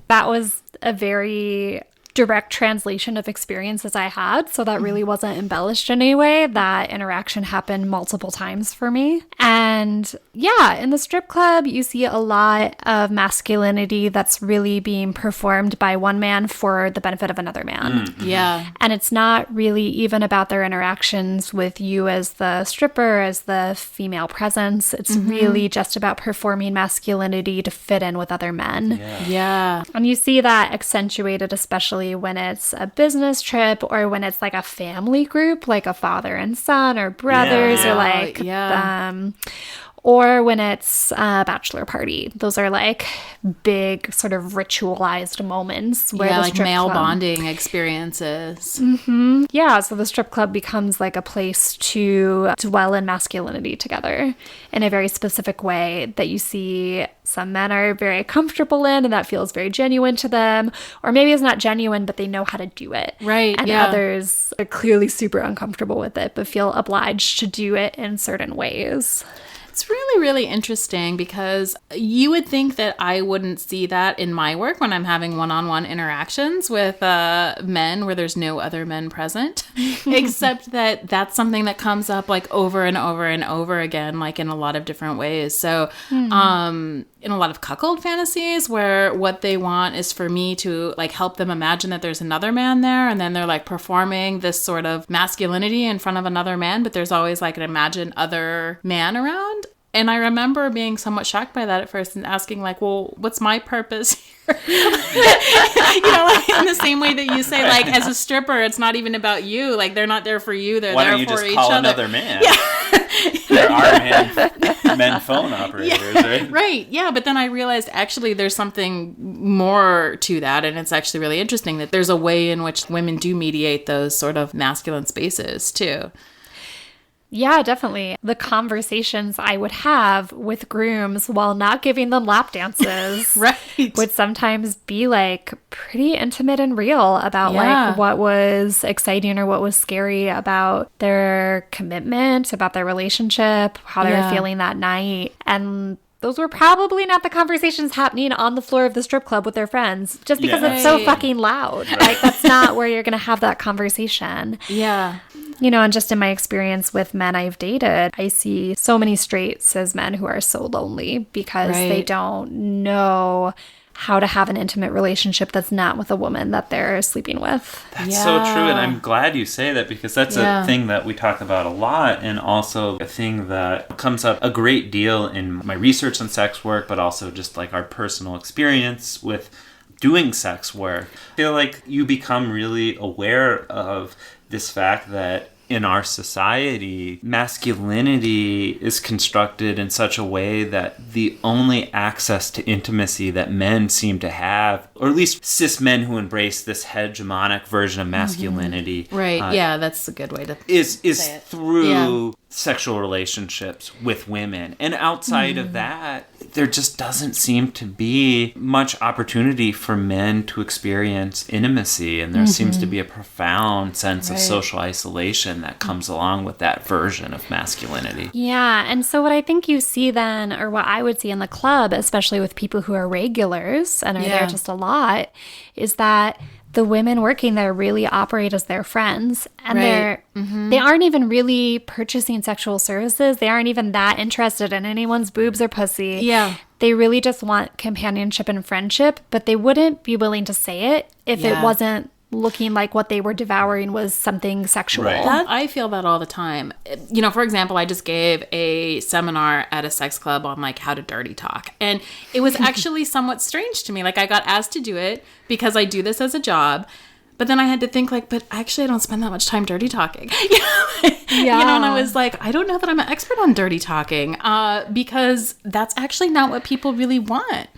That was a very direct translation of experiences I had, so that really wasn't embellished in any way. That interaction happened multiple times for me. And yeah, in the strip club, you see a lot of masculinity that's really being performed by one man for the benefit of another man. Yeah. And it's not really even about their interactions with you as the stripper, as the female presence. It's really just about performing masculinity to fit in with other men. Yeah. And you see that accentuated especially especially when it's a business trip or when it's like a family group, like a father and son or brothers or like or when it's a bachelor party. Those are like big sort of ritualized moments where the like strip male club, bonding experiences. yeah, so the strip club becomes like a place to dwell in masculinity together in a very specific way that you see some men are very comfortable in, and that feels very genuine to them. Or maybe it's not genuine, but they know how to do it. Right, And yeah. others are clearly super uncomfortable with it, but feel obliged to do it in certain ways. It's really, really interesting because you would think that I wouldn't see that in my work when I'm having one-on-one interactions with men where there's no other men present, except that that's something that comes up like over and over and over again, like in a lot of different ways. So in a lot of cuckold fantasies where what they want is for me to like help them imagine that there's another man there, and then they're like performing this sort of masculinity in front of another man, but there's always like an imagined other man around. And I remember being somewhat shocked by that at first and asking like, well, what's my purpose here? Like in the same way that you say, like, as a stripper, it's not even about you. Like, they're not there for you. They're Why there don't you for just each call other. another man? Yeah. There are men phone operators, right? Right. Yeah. But then I realized actually there's something more to that. And it's actually really interesting that there's a way in which women do mediate those sort of masculine spaces too. Yeah, definitely. The conversations I would have with grooms while not giving them lap dances Right. would sometimes be like pretty intimate and real about like what was exciting or what was scary about their commitment, about their relationship, how they were feeling that night. And those were probably not the conversations happening on the floor of the strip club with their friends, just because it's so fucking loud. Like, that's not where you're going to have that conversation. Yeah. You know, and just in my experience with men I've dated, I see so many straight cis men who are so lonely because they don't know how to have an intimate relationship that's not with a woman that they're sleeping with. That's so true, and I'm glad you say that because that's a thing that we talk about a lot, and also a thing that comes up a great deal in my research on sex work, but also just like our personal experience with doing sex work. I feel like you become really aware of this fact that in our society, masculinity is constructed in such a way that the only access to intimacy that men seem to have, or at least cis men who embrace this hegemonic version of masculinity, Right. Yeah, that's a good way to is say it. through sexual relationships with women. And outside of that, there just doesn't seem to be much opportunity for men to experience intimacy. And there seems to be a profound sense of social isolation that comes along with that version of masculinity. Yeah. And so what I think you see then, or what I would see in the club, especially with people who are regulars and are there just a lot, is that the women working there really operate as their friends, and they aren't even really purchasing sexual services. They aren't even that interested in anyone's boobs or pussy. Yeah. They really just want companionship and friendship, but they wouldn't be willing to say it if it wasn't looking like what they were devouring was something sexual. I feel that all the time. You know, for example, I just gave a seminar at a sex club on like how to dirty talk. And it was actually somewhat strange to me. Like I got asked to do it because I do this as a job. But then I had to think like, but actually I don't spend that much time dirty talking. You know, and I was like, I don't know that I'm an expert on dirty talking because that's actually not what people really want.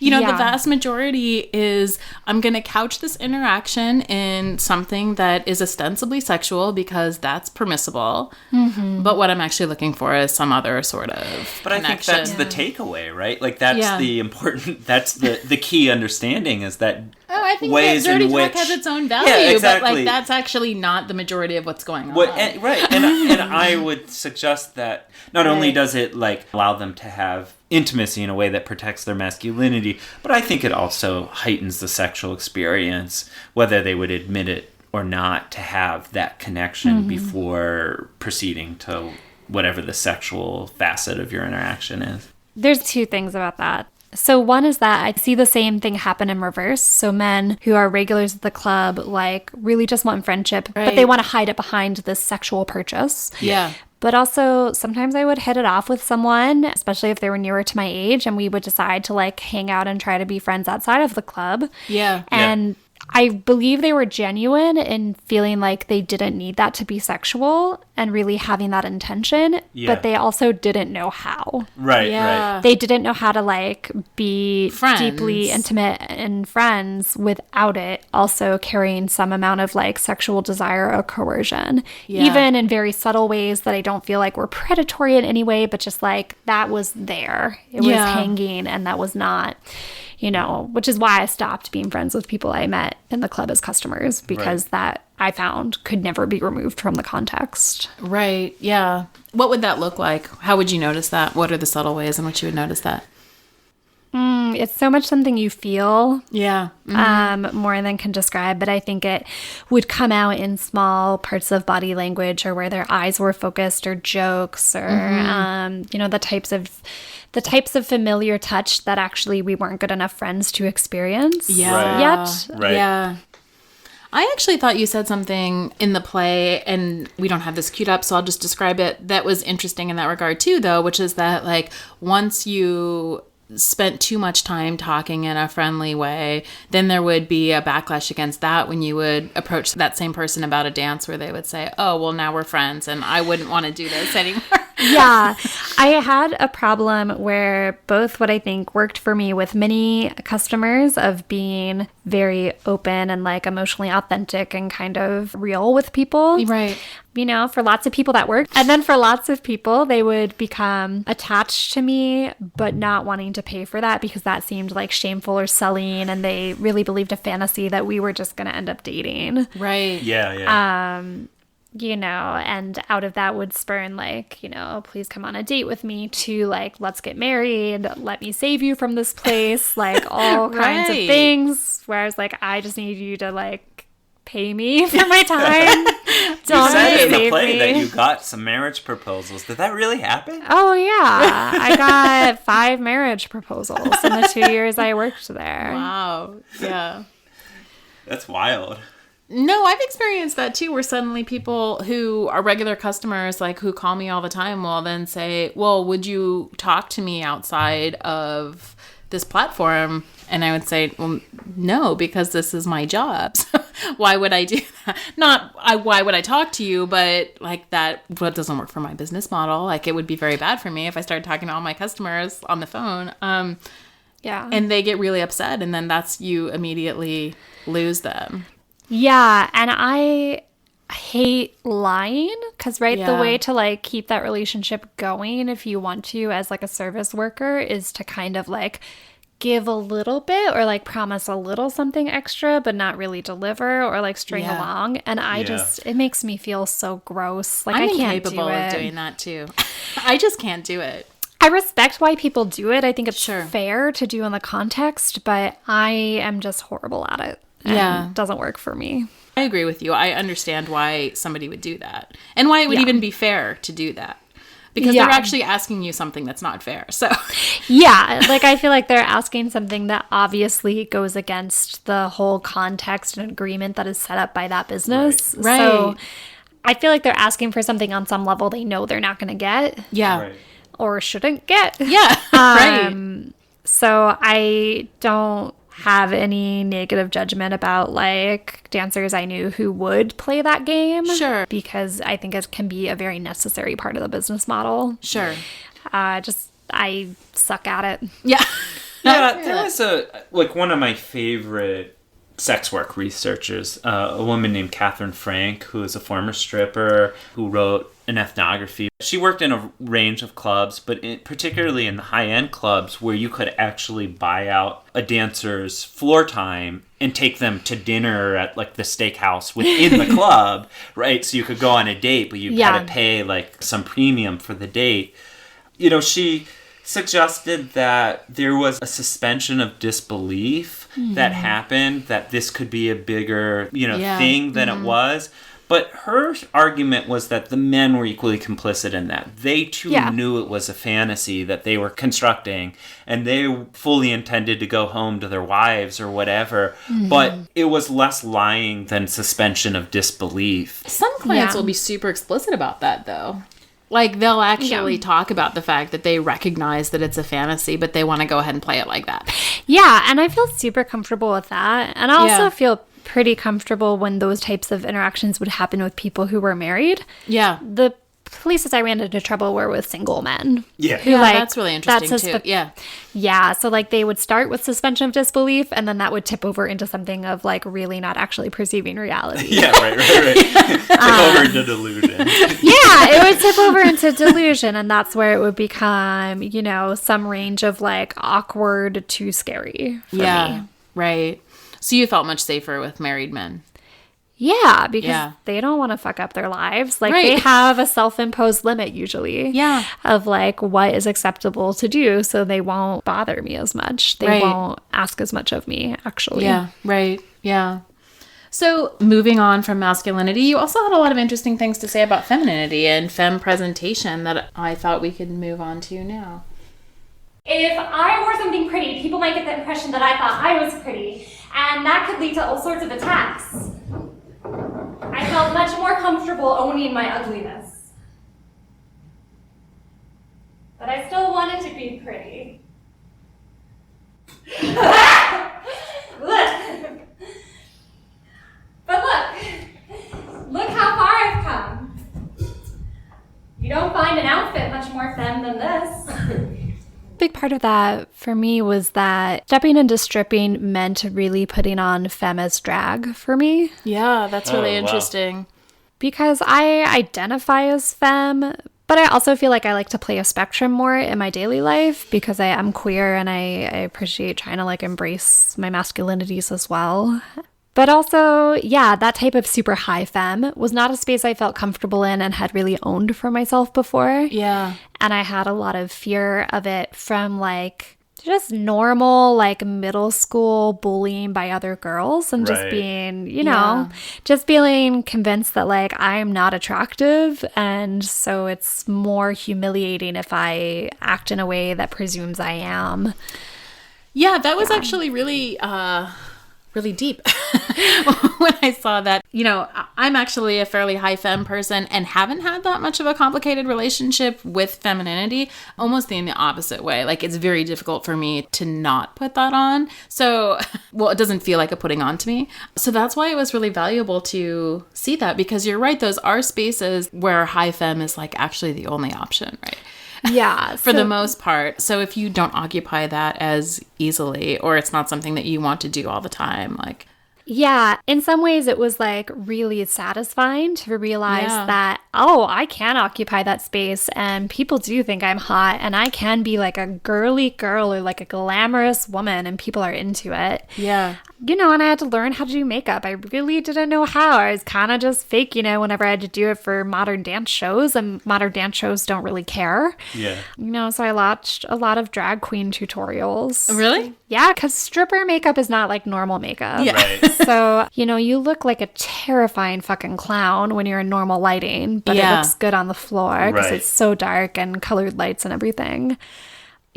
The vast majority is I'm going to couch this interaction in something that is ostensibly sexual because that's permissible. But what I'm actually looking for is some other sort of But I think that's the takeaway, right? Like that's the important, that's the key understanding is that I think ways that dirty in talk which has its own value, but like that's actually not the majority of what's going on. And I would suggest that not only does it like allow them to have intimacy in a way that protects their masculinity, but I think it also heightens the sexual experience, whether they would admit it or not, to have that connection before proceeding to whatever the sexual facet of your interaction is. There's two things about that. So one is that I see the same thing happen in reverse. So men who are regulars at the club, like, really just want friendship, but they want to hide it behind this sexual purchase. Yeah. But also, sometimes I would hit it off with someone, especially if they were newer to my age, and we would decide to, like, hang out and try to be friends outside of the club. Yeah. And I believe they were genuine in feeling like they didn't need that to be sexual and really having that intention, but they also didn't know how. Right. They didn't know how to like be Friends. deeply intimate and friends without it also carrying some amount of like sexual desire or coercion, even in very subtle ways that I don't feel like were predatory in any way, but just like that was there. It was hanging, and that was not, you know, which is why I stopped being friends with people I met in the club as customers, because that I found could never be removed from the context. Right. Yeah. What would that look like? How would you notice that? What are the subtle ways in which you would notice that? It's so much something you feel. Yeah. More than can describe, but I think it would come out in small parts of body language, or where their eyes were focused, or jokes, or you know, the types of familiar touch that actually we weren't good enough friends to experience yet. Right. Yeah. I actually thought you said something in the play, and we don't have this queued up, so I'll just describe it, that was interesting in that regard too, though, which is that like once you spent too much time talking in a friendly way, then there would be a backlash against that when you would approach that same person about a dance, where they would say, oh, well, now we're friends and I wouldn't want to do this anymore. Yeah. I had a problem where both what I think worked for me with many customers of being very open and like emotionally authentic and kind of real with people. Right. You know, for lots of people that worked. And then for lots of people, they would become attached to me, but not wanting to pay for that because that seemed like shameful or selling. And they really believed a fantasy that we were just going to end up dating. Right. Yeah. You know, and out of that would spurn like, you know, please come on a date with me, to like, let's get married, let me save you from this place, like all kinds of things. Whereas like, I just need you to like pay me for my time. You said in the play that you got some marriage proposals. Did that really happen? Oh, yeah. I got 5 marriage proposals in the 2 years I worked there. Wow. Yeah. That's wild. No, I've experienced that too, where suddenly people who are regular customers, like who call me all the time, will then say, well, would you talk to me outside of this platform? And I would say, well, no, because this is my job. So why would I do that? Why would I talk to you? But like that doesn't work for my business model. Like it would be very bad for me if I started talking to all my customers on the phone. Yeah. And they get really upset, and then you immediately lose them. Yeah, and I hate lying, because the way to like keep that relationship going, if you want to, as like a service worker, is to kind of like give a little bit, or like promise a little something extra but not really deliver, or like string along. And I just, it makes me feel so gross. Like I'm I can't incapable do it. of doing that too. I just can't do it. I respect why people do it. I think it's fair to do in the context, but I am just horrible at it. And it doesn't work for me. I agree with you. I understand why somebody would do that, and why it would even be fair to do that, because they're actually asking you something that's not fair. So like I feel like they're asking something that obviously goes against the whole context and agreement that is set up by that business. Right. So I feel like they're asking for something on some level they know they're not going to get. Yeah. Right. Or shouldn't get. Yeah. Right. So I don't have any negative judgment about like dancers I knew who would play that game. Sure. Because I think it can be a very necessary part of the business model. Sure. I suck at it. Yeah. Yeah, there was one of my favorite sex work researchers, a woman named Catherine Frank, who is a former stripper who wrote an ethnography. She worked in a range of clubs, but particularly in the high-end clubs where you could actually buy out a dancer's floor time and take them to dinner at like the steakhouse within the club, right? So you could go on a date, but you had to pay like some premium for the date. You know, she suggested that there was a suspension of disbelief that happened, that this could be a bigger, thing than it was. But her argument was that the men were equally complicit in that. They too knew it was a fantasy that they were constructing, and they fully intended to go home to their wives or whatever. But it was less lying than suspension of disbelief. Some clients will be super explicit about that, though. Like, they'll actually talk about the fact that they recognize that it's a fantasy, but they want to go ahead and play it like that. Yeah, and I feel super comfortable with that. And I also feel pretty comfortable when those types of interactions would happen with people who were married. Yeah. The places I ran into trouble were with single men. Yeah. Who, Yeah, like, that's really interesting too. Yeah. Yeah, so like they would start with suspension of disbelief, and then that would tip over into something of like really not actually perceiving reality. Yeah, right. Tip over into delusion. Yeah, it would tip over into delusion, and that's where it would become, you know, some range of like awkward to scary for me. Right. So you felt much safer with married men. Yeah, because Yeah. they don't want to fuck up their lives. Like, Right. they have a self-imposed limit usually. Yeah. Of, like, what is acceptable to do, so they won't bother me as much. They Right. won't ask as much of me, actually. Yeah, right. Yeah. So moving on from masculinity, you also had a lot of interesting things to say about femininity and femme presentation that I thought we could move on to now. If I wore something pretty, people might get the impression that I thought I was pretty, and that could lead to all sorts of attacks. I felt much more comfortable owning my ugliness. But I still wanted to be pretty. But look how far I've come. You don't find an outfit much more femme than this. Big part of that for me was that stepping into stripping meant really putting on femme as drag for me. Yeah, that's really Oh, wow. interesting. Because I identify as femme, but I also feel like I like to play a spectrum more in my daily life because I am queer and I appreciate trying to like embrace my masculinities as well. But also, yeah, that type of super high femme was not a space I felt comfortable in and had really owned for myself before. Yeah. And I had a lot of fear of it from like just normal like middle school bullying by other girls and just Right. being, you know, just feeling convinced that like I am not attractive, and so it's more humiliating if I act in a way that presumes I am. Yeah, that was actually really really deep when I saw that. You know, I'm actually a fairly high femme person and haven't had that much of a complicated relationship with femininity, almost in the opposite way. Like, it's very difficult for me to not put that on. So, well, it doesn't feel like a putting on to me. So that's why it was really valuable to see that, because you're right, those are spaces where high femme is like actually the only option, right? Yeah. For the most part. So if you don't occupy that as easily, or it's not something that you want to do all the time, like... Yeah, in some ways it was like really satisfying to realize Yeah. that, oh, I can occupy that space and people do think I'm hot and I can be like a girly girl or like a glamorous woman and people are into it. Yeah. You know, and I had to learn how to do makeup. I really didn't know how. I was kind of just fake, you know, whenever I had to do it for modern dance shows, and modern dance shows don't really care. Yeah. You know, so I watched a lot of drag queen tutorials. Really? Yeah, because stripper makeup is not like normal makeup. Yeah. Right. So, you know, you look like a terrifying fucking clown when you're in normal lighting, but Yeah. it looks good on the floor because Right. it's so dark and colored lights and everything.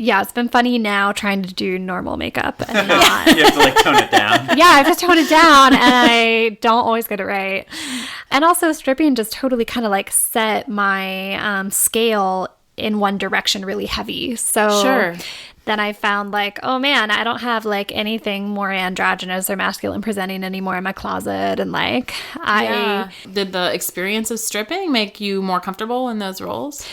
Yeah, it's been funny now trying to do normal makeup and not. You have to like tone it down. Yeah, I have to tone it down and I don't always get it right. And also stripping just totally kind of like set my scale in one direction really heavy. So Sure. then I found like, oh man, I don't have like anything more androgynous or masculine presenting anymore in my closet. And like, Did the experience of stripping make you more comfortable in those roles?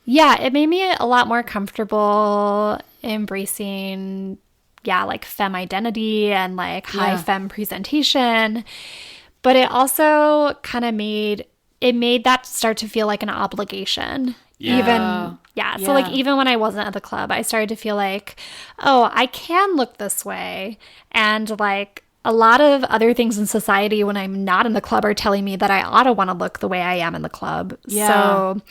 Yeah, it made me a lot more comfortable embracing, like femme identity and like high femme presentation. But it also kind of made that start to feel like an obligation. Yeah. So like even when I wasn't at the club, I started to feel like, oh, I can look this way. And like a lot of other things in society when I'm not in the club are telling me that I ought to want to look the way I am in the club. Yeah. So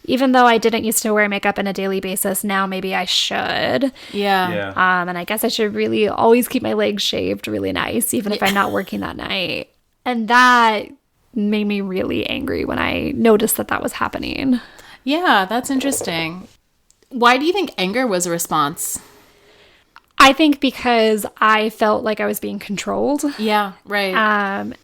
even though I didn't used to wear makeup on a daily basis, now maybe I should. Yeah. And I guess I should really always keep my legs shaved really nice, even if I'm not working that night. And that made me really angry when I noticed that was happening. Yeah, that's interesting. Why do you think anger was a response? I think because I felt like I was being controlled. Yeah, right. And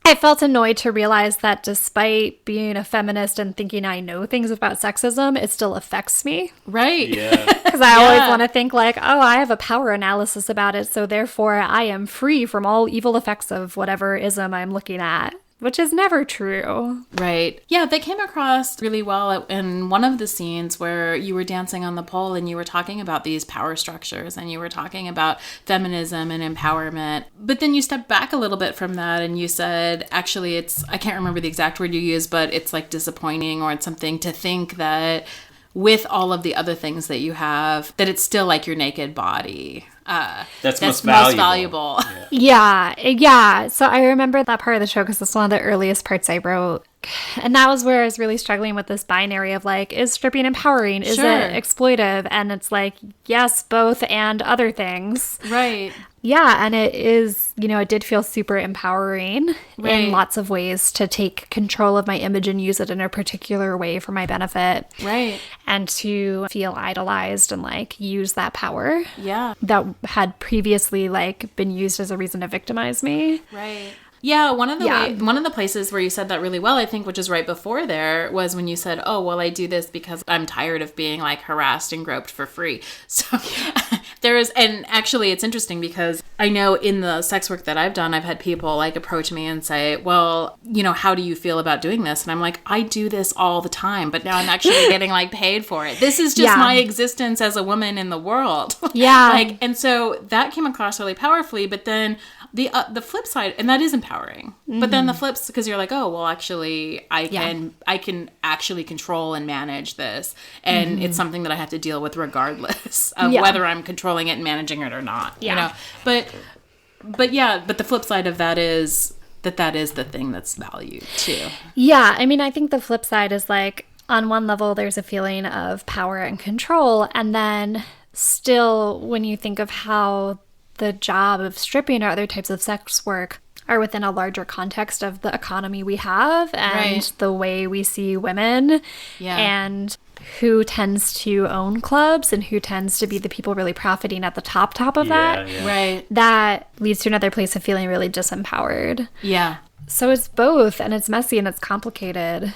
I felt annoyed to realize that despite being a feminist and thinking I know things about sexism, it still affects me. Right. Yeah. Because I always want to think like, oh, I have a power analysis about it, so therefore I am free from all evil effects of whatever ism I'm looking at, which is never true. Right. Yeah, they came across really well in one of the scenes where you were dancing on the pole and you were talking about these power structures and you were talking about feminism and empowerment. But then you stepped back a little bit from that and you said, actually, I can't remember the exact word you used, but it's like disappointing or it's something to think that with all of the other things that you have, that it's still like your naked body. That's most valuable. Yeah. So I remember that part of the show because it's one of the earliest parts I wrote. And that was where I was really struggling with this binary of like, is stripping empowering? Is it exploitive? And it's like, yes, both and other things. Right. Yeah, and it is, it did feel super empowering in lots of ways to take control of my image and use it in a particular way for my benefit. Right. And to feel idolized and like use that power. Yeah. That had previously like been used as a reason to victimize me. Right. Yeah, one of the places where you said that really well, I think, which is right before there, was when you said, oh, well, I do this because I'm tired of being like harassed and groped for free. So and actually it's interesting because I know in the sex work that I've done, I've had people like approach me and say, well, how do you feel about doing this? And I'm like, I do this all the time, but now I'm actually getting like paid for it. This is just my existence as a woman in the world. Yeah. And so that came across really powerfully, but then the flip side, and that is empowering, but then the flips, because you're like, oh, well, actually, I can actually control and manage this, and it's something that I have to deal with regardless of whether I'm controlling it and managing it or not. But the flip side of that is that is the thing that's valued too. Yeah, I mean, I think the flip side is like, on one level, there's a feeling of power and control, and then still, when you think of how the job of stripping or other types of sex work are within a larger context of the economy we have and the way we see women and who tends to own clubs and who tends to be the people really profiting at the top of that. Yeah. Right. That leads to another place of feeling really disempowered. Yeah. So it's both, and it's messy and it's complicated,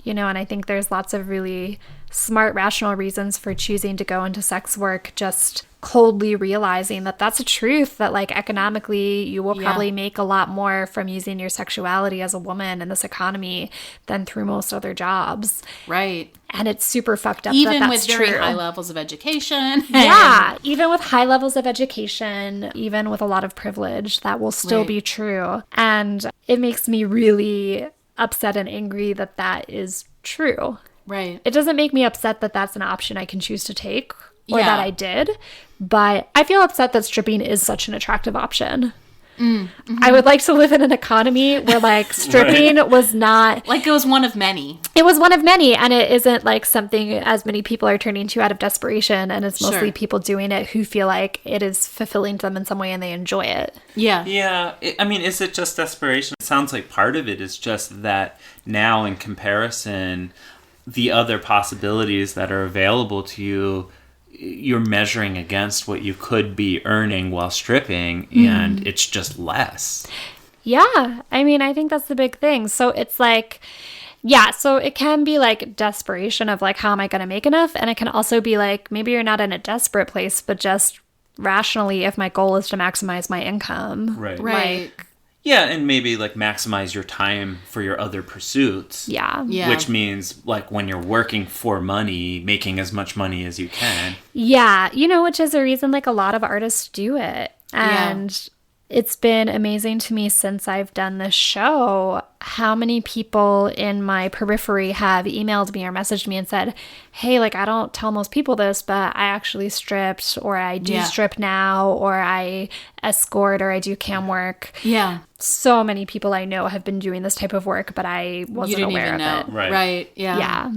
and I think there's lots of really smart, rational reasons for choosing to go into sex work, just coldly realizing that that's a truth, that like economically you will probably make a lot more from using your sexuality as a woman in this economy than through most other jobs. Right. And it's super fucked up even that that's with very true. high levels of education. Yeah, even with high levels of education, even with a lot of privilege, that will still be true. And it makes me really upset and angry that that is true. Right. It doesn't make me upset that that's an option I can choose to take or that I did, but I feel upset that stripping is such an attractive option. I would like to live in an economy where like stripping was not like it was one of many. It was one of many, and it isn't like something as many people are turning to out of desperation, and it's mostly people doing it who feel like it is fulfilling to them in some way and they enjoy it. Yeah. Is it just desperation? It sounds like part of it is just that now in comparison, the other possibilities that are available to you, you're measuring against what you could be earning while stripping, and it's just less. Yeah. I mean, I think that's the big thing. So it's like, so it can be like desperation of like, how am I going to make enough? And it can also be like, maybe you're not in a desperate place, but just rationally, if my goal is to maximize my income. Right. Like, yeah, and maybe like maximize your time for your other pursuits. Yeah. Which means like when you're working for money, making as much money as you can. Yeah, which is a reason like a lot of artists do it. And it's been amazing to me since I've done this show how many people in my periphery have emailed me or messaged me and said, hey, like I don't tell most people this, but I actually stripped, or I do strip now, or I escort, or I do cam work. Yeah. So many people I know have been doing this type of work, but I wasn't aware of it. Right. Yeah. Yeah.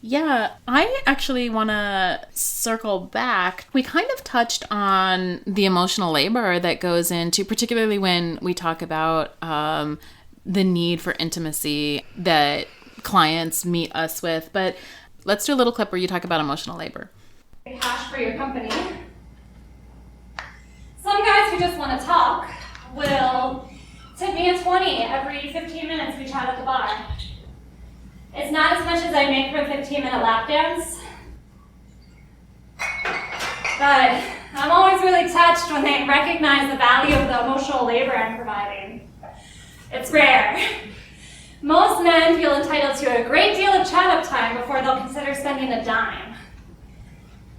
Yeah, I actually want to circle back. We kind of touched on the emotional labor that goes into, particularly when we talk about the need for intimacy that clients meet us with. But let's do a little clip where you talk about emotional labor. Cash for your company. Some guys who just want to talk will Tip me a 20 every 15 minutes we chat at the bar. It's not as much as I make for a 15-minute lap dance, but I'm always really touched when they recognize the value of the emotional labor I'm providing. It's rare. Most men feel entitled to a great deal of chat-up time before they'll consider spending a dime.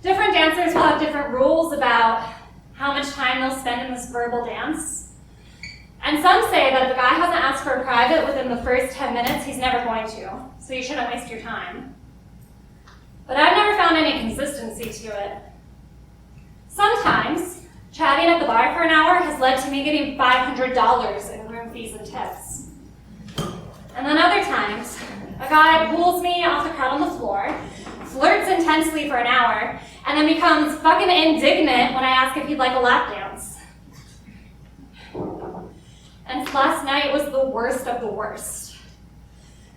Different dancers will have different rules about how much time they'll spend in this verbal dance. And some say that if a guy hasn't asked for a private within the first 10 minutes, he's never going to, so you shouldn't waste your time. But I've never found any consistency to it. Sometimes, chatting at the bar for an hour has led to me getting $500 in room fees and tips. And then other times, a guy pulls me off the crowd on the floor, flirts intensely for an hour, and then becomes fucking indignant when I ask if he'd like a lap dance. And last night was the worst of the worst.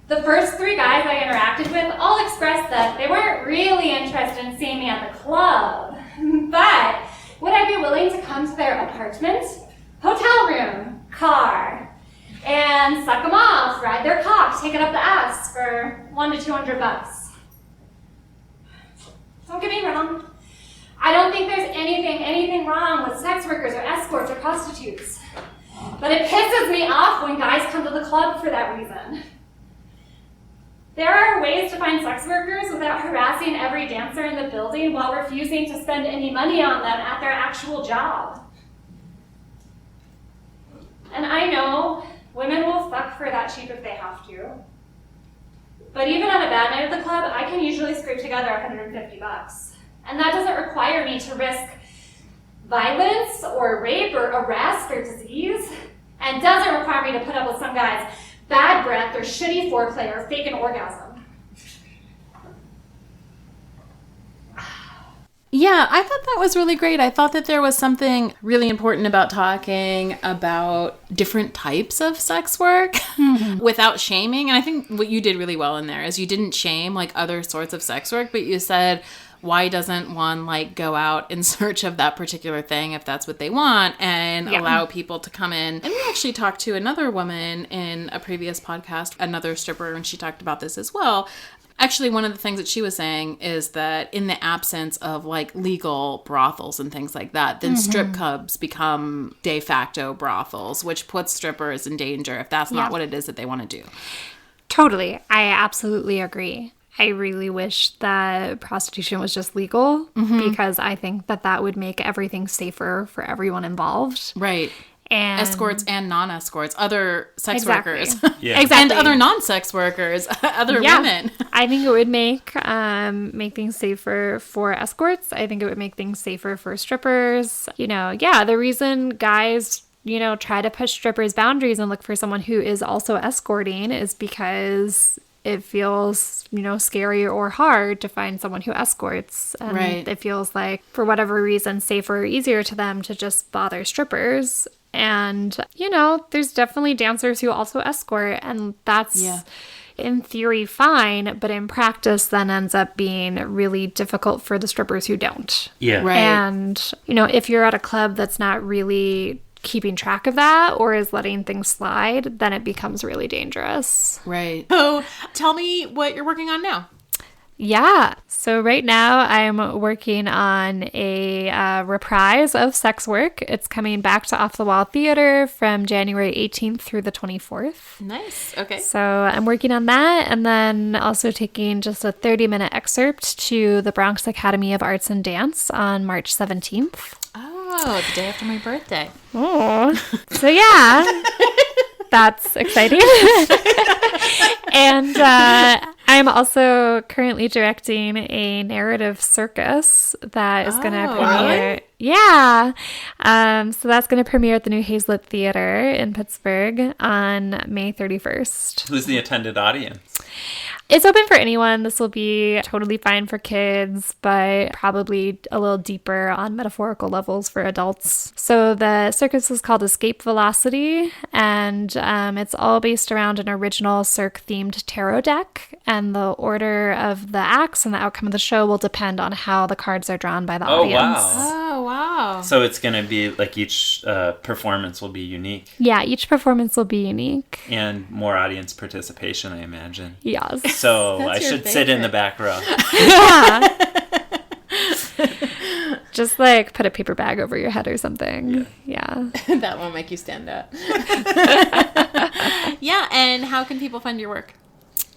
The first 3 guys I interacted with all expressed that they weren't really interested in seeing me at the club, but would I be willing to come to their apartment, hotel room, car, and suck them off, ride their cock, take it up the ass for $100 to $200. Don't get me wrong. I don't think there's anything wrong with sex workers or escorts or prostitutes. But it pisses me off when guys come to the club for that reason. There are ways to find sex workers without harassing every dancer in the building while refusing to spend any money on them at their actual job. And I know women will fuck for that cheap if they have to. But even on a bad night at the club, I can usually scrape together $150. And that doesn't require me to risk violence or rape or arrest or disease, and doesn't require me to put up with some guy's bad breath or shitty foreplay or fake an orgasm. Yeah, I thought that was really great. I thought that there was something really important about talking about different types of sex work without shaming. And I think what you did really well in there is you didn't shame like other sorts of sex work, but you said, why doesn't one like go out in search of that particular thing if that's what they want and allow people to come in? And we actually talked to another woman in a previous podcast, another stripper, and she talked about this as well. Actually, one of the things that she was saying is that in the absence of like legal brothels and things like that, then strip clubs become de facto brothels, which puts strippers in danger if that's not what it is that they want to do. Totally. I absolutely agree. I really wish that prostitution was just legal because I think that that would make everything safer for everyone involved. Right. And escorts and non-escorts, other sex workers. Exactly. And other non-sex workers, other women. I think it would make things safer for escorts. I think it would make things safer for strippers. You know, the reason guys, try to push strippers' boundaries and look for someone who is also escorting is because it feels, scary or hard to find someone who escorts. And it feels like, for whatever reason, safer or easier to them to just bother strippers. And, there's definitely dancers who also escort, and that's in theory fine, but in practice then ends up being really difficult for the strippers who don't. Yeah. Right. And, if you're at a club that's not really keeping track of that or is letting things slide, then it becomes really dangerous. Right. So tell me what you're working on now. Yeah. So right now I'm working on a reprise of Sex Work. It's coming back to Off the Wall Theater from January 18th through the 24th. Nice. Okay. So I'm working on that, and then also taking just a 30-minute excerpt to the Bronx Academy of Arts and Dance on March 17th. Oh, the day after my birthday. Oh. So yeah. That's exciting. And I'm also currently directing a narrative circus that is going to premiere. Really? Yeah. So that's going to premiere at the New Hazlitt Theater in Pittsburgh on May 31st. Who's the attended audience? It's open for anyone. This will be totally fine for kids, but probably a little deeper on metaphorical levels for adults. So the circus is called Escape Velocity, and it's all based around an original Cirque-themed tarot deck, and the order of the acts and the outcome of the show will depend on how the cards are drawn by the audience. Wow. Oh, wow. So it's going to be like each performance will be unique. Yeah, each performance will be unique. And more audience participation, I imagine. Yes. So I should sit in the back row. Yeah. Just like put a paper bag over your head or something. Yeah. That won't make you stand up. Yeah, and how can people find your work?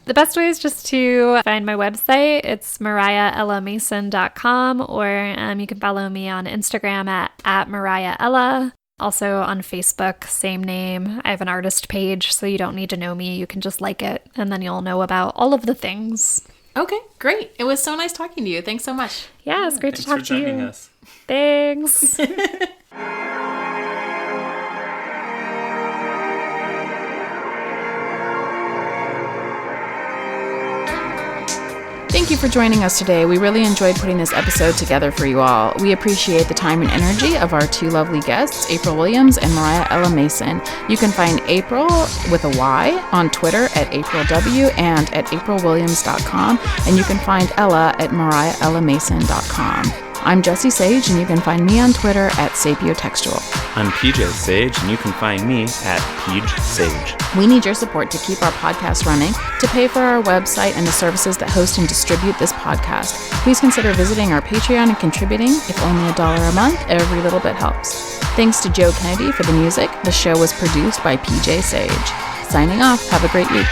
The best way is just to find my website. It's MoriahEllaMason.com, or you can follow me on Instagram at Moriah Ella. Also on Facebook, same name. I have an artist page, so you don't need to know me. You can just like it, and then you'll know about all of the things. Okay, great. It was so nice talking to you. Thanks so much. Yeah, it's great to talk to you. Thanks for joining us. Thanks. Thank you for joining us today. We really enjoyed putting this episode together for you all. We appreciate the time and energy of our two lovely guests, Apryl Williams and Moriah Ella Mason. You can find Apryl with a Y on Twitter at AprilW and at AprylWilliams.com, and you can find Ella at MoriahEllaMason.com. I'm Jessie Sage, and you can find me on Twitter at Sapiotextual. I'm PJ Sage, and you can find me at Pej Sage. We need your support to keep our podcast running, to pay for our website and the services that host and distribute this podcast. Please consider visiting our Patreon and contributing. If only $1 a month, every little bit helps. Thanks to Joe Kennedy for the music. The show was produced by PJ Sage. Signing off. Have a great week.